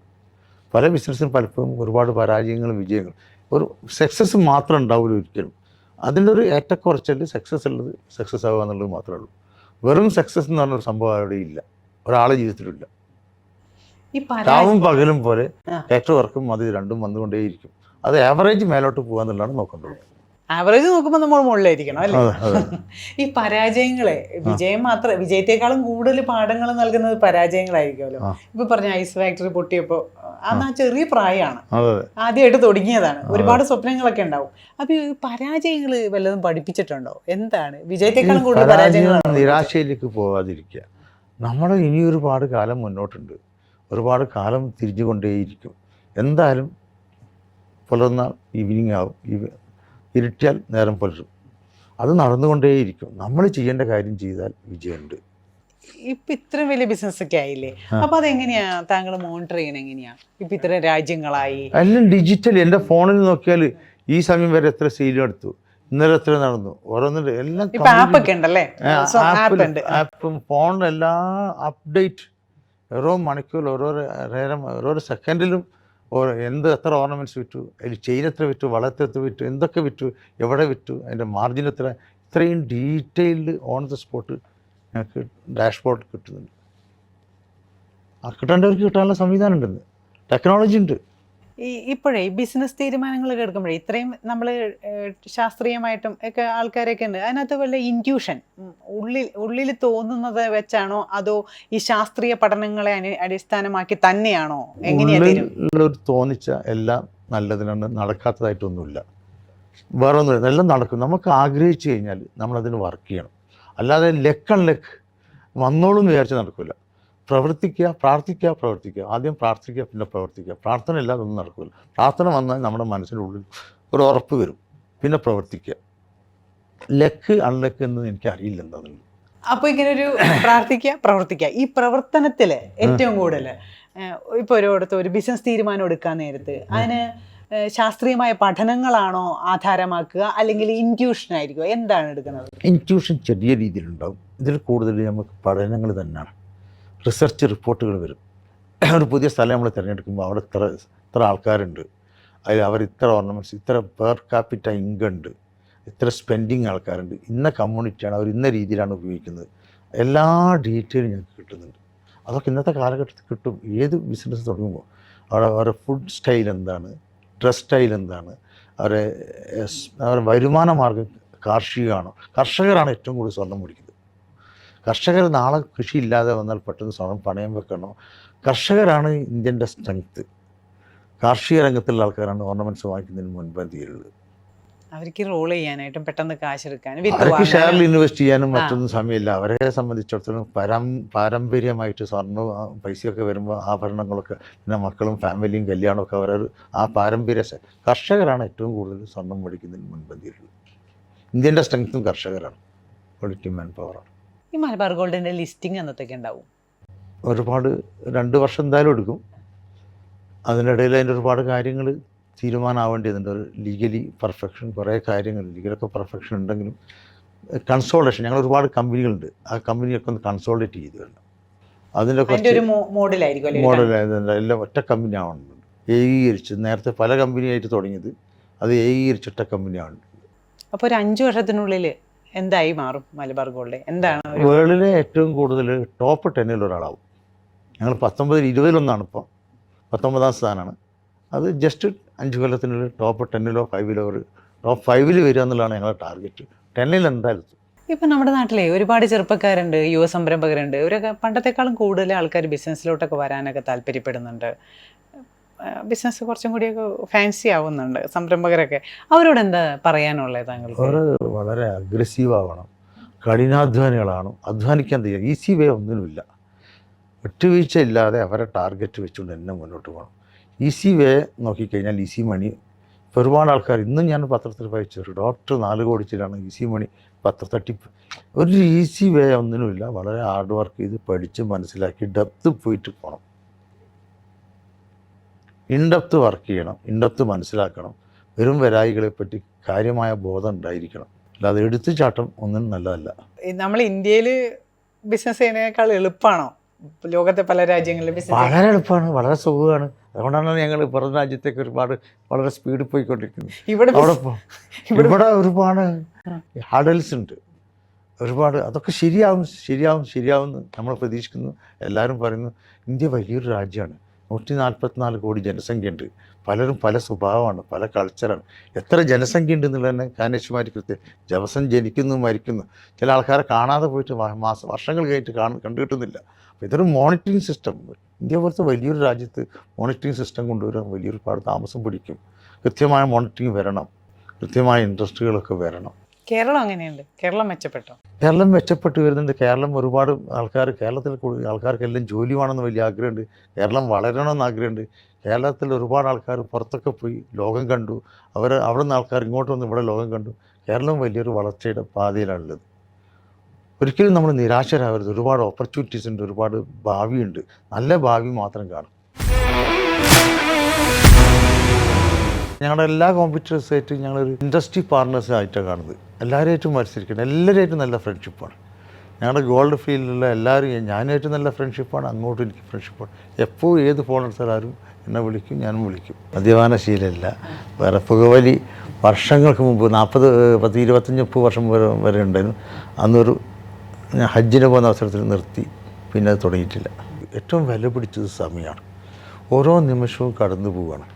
പല ബിസിനസ്സിനും പലപ്പോഴും ഒരുപാട് പരാജയങ്ങളും വിജയങ്ങളും, ഒരു സക്സസ് മാത്രം ഉണ്ടാവില്ല ഒരിക്കലും. അതിൻ്റെ ഒരു ഏറ്റക്കുറച്ചിൽ സക്സസ് ഉള്ളത് സക്സസ് ആവുക എന്നുള്ളത് മാത്രമേ ഉള്ളൂ. വെറും സക്സസ് എന്ന് പറഞ്ഞൊരു സംഭവം അവിടെ ഇല്ല, ഒരാളെ ജീവിതത്തിലില്ല. രാവും പകലും പോലെ ഏറ്റവും വർക്കും അത് രണ്ടും വന്നുകൊണ്ടേയിരിക്കും. അത് ആവറേജ് മേലോട്ട് പോകാന്നുള്ളതാണ് നോക്കേണ്ടത്. ആവറേജ് നോക്കുമ്പോൾ നമ്മൾ മുകളിലായിരിക്കണം അല്ലേ. ഈ പരാജയങ്ങളെ വിജയത്തെക്കാളും കൂടുതൽ പാഠങ്ങൾ നൽകുന്നത് പരാജയങ്ങളായിരിക്കുമല്ലോ. ഇപ്പൊ പറഞ്ഞ ഐസ് ഫാക്ടറി പൊട്ടിയപ്പോ അന്ന് ആ ചെറിയ പ്രായമാണ്, ആദ്യമായിട്ട് തുടങ്ങിയതാണ്, ഒരുപാട് സ്വപ്നങ്ങളൊക്കെ ഉണ്ടാവും. അപ്പൊ ഈ പരാജയങ്ങൾ വല്ലതും പഠിപ്പിച്ചിട്ടുണ്ടോ? എന്താണ് വിജയത്തെക്കാളും കൂടുതൽ പരാജയങ്ങൾ? നിരാശയിലേക്ക് പോകാതിരിക്കുക. നമ്മൾ ഇനി ഒരുപാട് കാലം മുന്നോട്ടുണ്ട്, ഒരുപാട് കാലം തിരിഞ്ഞുകൊണ്ടേയിരിക്കും. എന്തായാലും പുലർന്നാൽ ഈവനിങ് ആവും, ഇരുട്ടിയാൽ നേരം പുലരും. അത് നടന്നുകൊണ്ടേയിരിക്കും. നമ്മൾ ചെയ്യേണ്ട കാര്യം ചെയ്താൽ വിജയമുണ്ട്. ഇപ്പൊ ഇത്രയും വലിയ ബിസിനസ് ഒക്കെ ആയില്ലേ, അപ്പൊ അതെങ്ങനെയാ താങ്കൾ മോണിറ്റർ ചെയ്യണം? എങ്ങനെയാ ഇപ്പൊ ഇത്രയും രാജ്യങ്ങളായി? എല്ലാം ഡിജിറ്റൽ. എൻ്റെ ഫോണിൽ നോക്കിയാൽ ഈ സമയം വരെ എത്ര സെയിൽ എടുത്തു, ഇന്നലെ എത്ര നടന്നു, ഓരോന്നിൻ്റെ എല്ലാം ആപ്പൊക്കെ ഉണ്ടല്ലേ, ആപ്പും ഫോണിലെല്ലാം അപ്ഡേറ്റ്. ഓരോ മണിക്കൂർ, ഓരോരോ സെക്കൻഡിലും എത്ര ഓർണമെൻറ്റ്സ് വിറ്റു, അതിൽ ചെയിൻ എത്ര വിറ്റു, വളത്തെ എത്ര വിറ്റു, എന്തൊക്കെ വിറ്റു, എവിടെ വിറ്റു, അതിൻ്റെ മാർജിൻ എത്ര, ഇത്രയും ഡീറ്റെയിൽഡ് ഓൺ ദ സ്പോട്ട് ഞങ്ങൾക്ക് ഡാഷ്ബോർഡ് കിട്ടുന്നുണ്ട്. ആ കിട്ടേണ്ടവർക്ക് കിട്ടാനുള്ള സംവിധാനം ഉണ്ടെന്ന്, ടെക്നോളജി ഉണ്ട്. ഇപ്പോഴേ ബിസിനസ് തീരുമാനങ്ങളൊക്കെ എടുക്കുമ്പോഴേ ഇത്രയും നമ്മൾ ശാസ്ത്രീയമായിട്ടും ഒക്കെ ആൾക്കാരൊക്കെ ഉണ്ട്, അതിനകത്ത് വല്ല ഇൻറ്റ്യൂഷൻ ഉള്ളിൽ തോന്നുന്നത് വെച്ചാണോ അതോ ഈ ശാസ്ത്രീയ പഠനങ്ങളെ അടിസ്ഥാനമാക്കി തന്നെയാണോ? എങ്ങനെയാണ് തോന്നിച്ച എല്ലാം നല്ലതിനാണ്, നടക്കാത്തതായിട്ടൊന്നുമില്ല. വേറെ ഒന്നും എല്ലാം നടക്കും. നമുക്ക് ആഗ്രഹിച്ചു കഴിഞ്ഞാൽ നമ്മളതിന് വർക്ക് ചെയ്യണം. അല്ലാതെ ലക്ക് വന്നോളൂന്ന് വിചാരിച്ചാൽ നടക്കില്ല. പ്രവർത്തിക്കുക, പ്രവർത്തിക്കുക. ആദ്യം പ്രാർത്ഥിക്കുക, പിന്നെ പ്രവർത്തിക്കുക. പ്രാർത്ഥന ഇല്ലാതെ ഒന്നും നടക്കില്ല. പ്രാർത്ഥന വന്നാൽ നമ്മുടെ മനസ്സിൻ്റെ ഉള്ളിൽ ഒരു ഉറപ്പ് വരും, പിന്നെ പ്രവർത്തിക്കുക. ലക്ക് അൺലക്ക് എന്ന് എനിക്കറിയില്ല എന്താണെന്നുള്ളത്. അപ്പോൾ ഇങ്ങനെ ഒരു പ്രവർത്തിക്കുക ഈ പ്രവർത്തനത്തിൽ ഏറ്റവും കൂടുതൽ ഇപ്പോൾ ഒരു ബിസിനസ് തീരുമാനം എടുക്കാൻ നേരത്ത് അതിന് ശാസ്ത്രീയമായ പഠനങ്ങളാണോ ആധാരമാക്കുക, അല്ലെങ്കിൽ ഇൻറ്റ്യൂഷൻ ആയിരിക്കുമോ? എന്താണ് എടുക്കുന്നത്? ഇൻറ്റ്യൂഷൻ ചെറിയ രീതിയിലുണ്ടാവും. ഇതിൽ കൂടുതൽ നമുക്ക് പഠനങ്ങൾ തന്നെയാണ്, റിസർച്ച് റിപ്പോർട്ടുകൾ വരും. ഒരു പുതിയ സ്ഥലം നമ്മൾ തിരഞ്ഞെടുക്കുമ്പോൾ അവിടെ ഇത്ര ആൾക്കാരുണ്ട്, അതിൽ അവർ ഇത്ര ഓർണമെൻറ്റ്സ്, ഇത്ര പെർ ക്യാപിറ്റ ഇൻകം ഉണ്ട്, ഇത്ര സ്പെൻഡിങ് ആൾക്കാരുണ്ട്, ഇന്ന കമ്മ്യൂണിറ്റിയാണ്, അവർ ഇന്ന രീതിയിലാണ് ഉപയോഗിക്കുന്നത്, എല്ലാ ഡീറ്റെയിലും ഞങ്ങൾക്ക് കിട്ടുന്നുണ്ട്. അതൊക്കെ ഇന്നത്തെ കാലഘട്ടത്തിൽ കിട്ടും. ഏത് ബിസിനസ് തുടങ്ങുമ്പോൾ അവരുടെ ഫുഡ് സ്റ്റൈൽ എന്താണ്, ഡ്രസ് സ്റ്റൈൽ എന്താണ്, അവരുടെ വരുമാന മാർഗം കാർഷികമാണോ? കർഷകരാണ് ഏറ്റവും കൂടുതൽ സ്വർണം മേടിക്കുന്നത്. കർഷകർ നാളെ കൃഷിയില്ലാതെ വന്നാൽ പെട്ടെന്ന് സ്വർണം പണയം വെക്കണോ? കർഷകരാണ് ഇന്ത്യൻ്റെ സ്ട്രെങ്ത്ത്. കാർഷിക രംഗത്തുള്ള ആൾക്കാരാണ് ഓർണമെൻറ്റ്സ് വാങ്ങിക്കുന്നതിന് മുൻപന്തിയിലുള്ളത്. അവർക്ക് റോൾ ചെയ്യാനായിട്ടും പെട്ടെന്ന് കാശെടുക്കാനും അവർക്ക് ഷെയറിൽ ഇൻവെസ്റ്റ് ചെയ്യാനും മറ്റൊന്നും സമയമില്ല. അവരെ സംബന്ധിച്ചിടത്തോളം പാരമ്പര്യമായിട്ട് സ്വർണ്ണ പൈസയൊക്കെ വരുമ്പോൾ ആഭരണങ്ങളൊക്കെ, പിന്നെ മക്കളും ഫാമിലിയും കല്യാണമൊക്കെ അവരൊരു ആ പാരമ്പര്യ കർഷകരാണ് ഏറ്റവും കൂടുതൽ സ്വർണം മേടിക്കുന്നതിന് മുൻപന്തിയിലുള്ളത്. ഇന്ത്യൻ്റെ സ്ട്രെങ്ത്തും കർഷകരാണ്, ക്വാളിറ്റി മാൻ പവറാണ്. ഈ മലബാർ ഗോൾഡിൻ്റെ ലിസ്റ്റിംഗ് എന്നതൊക്കെ ഉണ്ടാവും? ഒരുപാട് 2 വർഷം എന്തായാലും എടുക്കും. അതിനിടയിൽ അതിൻ്റെ ഒരുപാട് കാര്യങ്ങൾ തീരുമാനമാവേണ്ടതുണ്ട്. ഒരു ലീഗലി പെർഫെക്ഷൻ, കുറേ കാര്യങ്ങൾ ലീഗലൊക്കെ പെർഫെക്ഷൻ ഉണ്ടെങ്കിലും കൺസോൾട്ടേഷൻ, ഞങ്ങൾ ഒരുപാട് കമ്പനികളുണ്ട്, ആ കമ്പനിയൊക്കെ ഒന്ന് കൺസോൾട്ടേറ്റ് ചെയ്ത് വരണം. അതിൻ്റെ അതിന്റെ ഒരു മോഡലായിരിക്കും അല്ലേ? മോഡൽ എല്ലാം ഒറ്റ കമ്പനി ആവുന്നുണ്ട്. ഏകീകരിച്ച്, നേരത്തെ പല കമ്പനിയായിട്ട് തുടങ്ങിയത് അത് ഏകീകരിച്ചിട്ട കമ്പനിയാണ്. അപ്പോൾ ഒരു 5 വർഷത്തിനുള്ളിൽ എന്തായി മാറും മലബാർ ഗോൾഡ്? എന്താണ് വേൾഡിലെ ഏറ്റവും കൂടുതൽ ടോപ്പ് 10 ഒരാളാവും. ഞങ്ങൾ 19-20 ഇപ്പോൾ 19ാം സ്ഥാനമാണ്. അത് ജസ്റ്റ് 5 കൊല്ലത്തിനുള്ളിൽ ടോപ്പ് 10 5 ഒരു ടോപ്പ് 5 വരിക എന്നുള്ളതാണ് ഞങ്ങളുടെ ടാർഗറ്റ്. 10 എന്തായാലും. ഇപ്പം നമ്മുടെ നാട്ടിലെ ഒരുപാട് ചെറുപ്പക്കാരുണ്ട്, യുവ സംരംഭകരുണ്ട്. ഇവരൊക്കെ പണ്ടത്തെക്കാളും കൂടുതൽ ആൾക്കാർ ബിസിനസ്സിലോട്ടൊക്കെ വരാനൊക്കെ താല്പര്യപ്പെടുന്നുണ്ട്. ബിസിനസ് കുറച്ചും കൂടിയൊക്കെ ഫാൻസി ആവുന്നുണ്ട് സംരംഭകരൊക്കെ. അവരോട് എന്താ പറയാനുള്ളത് താങ്കൾക്ക്? അവർ വളരെ അഗ്രസീവ് ആവണം, കഠിനാധ്വാനികളാണ്, അധ്വാനിക്കാൻ തയ്യാറ്. Easy way ഒന്നിനുമില്ല. വിട്ടുവീഴ്ച ഇല്ലാതെ അവരെ ടാർഗറ്റ് വെച്ചുകൊണ്ട് തന്നെ മുന്നോട്ട് പോകണം. ഈസി വേ നോക്കിക്കഴിഞ്ഞാൽ ഈസി മണി. ഇപ്പോൾ ഒരുപാട് ആൾക്കാർ, ഇന്നും ഞാൻ പത്രത്തിൽ വായിച്ചു, ഒരു ഡോക്ടർ 4 കോടി ചിലാണ് ഈസി മണി പത്രത്തട്ടിപ്പ്. ഒരു ഈസി വേ ഒന്നിനുമില്ല. വളരെ ഹാർഡ് വർക്ക് ചെയ്ത് പഠിച്ച് മനസ്സിലാക്കി ഡെപ്ത് പോയിട്ട് പോകണം. ഇൻഡെപ്ത് വർക്ക് ചെയ്യണം, ഇൻഡെപ്ത് മനസ്സിലാക്കണം. വെറും വരായികളെപ്പറ്റി കാര്യമായ ബോധം ഉണ്ടായിരിക്കണം. അല്ലാതെ എടുത്തുചാട്ടം ഒന്നും നല്ലതല്ല. നമ്മൾ ഇന്ത്യയിൽ ബിസിനസ് ചെയ്യുന്നതിനേക്കാൾ എളുപ്പമാണോ ലോകത്തെ പല രാജ്യങ്ങളിലും ബിസിനസ്? വളരെ എളുപ്പമാണ്, വളരെ സുഖമാണ്. അതുകൊണ്ടാണ് ഞങ്ങൾ പുറം രാജ്യത്തേക്ക് ഒരുപാട് വളരെ സ്പീഡിൽ പോയിക്കൊണ്ടിരിക്കുന്നത്. ഇവിടെ ഒരുപാട് ഹഡൽസ് ഉണ്ട്, ഒരുപാട്. അതൊക്കെ ശരിയാവും എന്ന് നമ്മൾ പ്രതീക്ഷിക്കുന്നു. എല്ലാവരും പറയുന്നു ഇന്ത്യ വലിയൊരു രാജ്യമാണ്. 144 കോടി ജനസംഖ്യയുണ്ട്. പലരും പല സ്വഭാവമാണ്, പല കൾച്ചറാണ്. എത്ര ജനസംഖ്യ ഉണ്ട് എന്നുള്ളത് തന്നെ കാനേഷുമാർ കൃത്യം. ദിവസം ജനിക്കുന്നു, മരിക്കുന്നു. ചില ആൾക്കാരെ കാണാതെ പോയിട്ട് വർഷങ്ങൾ കഴിഞ്ഞിട്ട് കണ്ടുകിട്ടുന്നില്ല. അപ്പോൾ ഇതൊരു മോണിറ്ററിങ് സിസ്റ്റം. ഇന്ത്യ പോലത്തെ വലിയൊരു രാജ്യത്ത് മോണിറ്ററിങ് സിസ്റ്റം കൊണ്ടുവരാൻ വലിയൊരുപാട് താമസം പിടിക്കും. കൃത്യമായ മോണിറ്ററിങ് വരണം, കൃത്യമായ ഇൻട്രസ്റ്റുകളൊക്കെ വരണം. കേരളം അങ്ങനെയുണ്ട്. കേരളം മെച്ചപ്പെട്ടോ? കേരളം മെച്ചപ്പെട്ട് വരുന്നുണ്ട്. കേരളം ഒരുപാട് കേരളത്തിൽ ആൾക്കാർക്കെല്ലാം ജോലി വേണമെന്ന് വലിയ ആഗ്രഹമുണ്ട്. കേരളം വളരണമെന്ന് ആഗ്രഹമുണ്ട്. കേരളത്തിൽ ഒരുപാട് ആൾക്കാർ പുറത്തൊക്കെ പോയി ലോകം കണ്ടു. അവിടെ നിന്ന് ആൾക്കാർ ഇങ്ങോട്ട് വന്ന് ഇവിടെ ലോകം കണ്ടു. കേരളം വലിയൊരു വളർച്ചയുടെ പാതയിലാണുള്ളത്. ഒരിക്കലും നമ്മൾ നിരാശരാകരുത്. ഒരുപാട് ഓപ്പർച്യൂണിറ്റീസ് ഉണ്ട്, ഒരുപാട് ഭാവിയുണ്ട്. നല്ല ഭാവി മാത്രം കാണും. ഞങ്ങളുടെ എല്ലാ കോമ്പറ്റീറ്റേഴ്സായിട്ട് ഞങ്ങളൊരു ഇൻഡസ്ട്രി പാർട്ട്നേഴ്സായിട്ടാണ് കാണുന്നത്. എല്ലാവരുമായിട്ടും മത്സരിക്കണം, എല്ലാവരുമായിട്ടും നല്ല ഫ്രണ്ട്ഷിപ്പാണ്. ഞങ്ങളുടെ ഗോൾഡ് ഫീൽഡിലുള്ള എല്ലാവരും, ഞാനായിട്ടും നല്ല ഫ്രണ്ട്ഷിപ്പാണ്, അങ്ങോട്ടും എനിക്ക് ഫ്രണ്ട്ഷിപ്പാണ്. എപ്പോഴും ഏത് ഫോൺ എടുത്താലും എന്നെ വിളിക്കും, ഞാനും വിളിക്കും. മദ്യപാന ശീലമില്ല. വേറെ പുകവലി വർഷങ്ങൾക്ക് മുമ്പ് 25 വർഷം വരെ ഉണ്ടായിരുന്നു. അന്നൊരു ഞാൻ ഹജ്ജിന് പോകുന്ന അവസരത്തിൽ നിർത്തി, പിന്നെ അത് തുടങ്ങിയിട്ടില്ല. ഏറ്റവും വില പിടിച്ചത് സമയമാണ്. ഓരോ നിമിഷവും കടന്നു പോവുകയാണ്.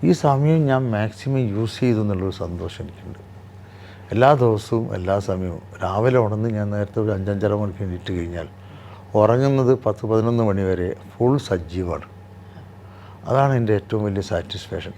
ഈ സമയം ഞാൻ മാക്സിമം യൂസ് ചെയ്തു എന്നുള്ളൊരു സന്തോഷം എനിക്കുണ്ട്. എല്ലാ ദിവസവും എല്ലാ സമയവും രാവിലെ ഉണർന്ന് ഞാൻ നേരത്തെ ഒരു 5-5:30 മണിക്ക് എണീറ്റ് കഴിഞ്ഞാൽ ഉറങ്ങുന്നത് 10-11 മണി വരെ ഫുൾ സജീവമാണ്. അതാണ് എൻ്റെ ഏറ്റവും വലിയ സാറ്റിസ്ഫാക്ഷൻ.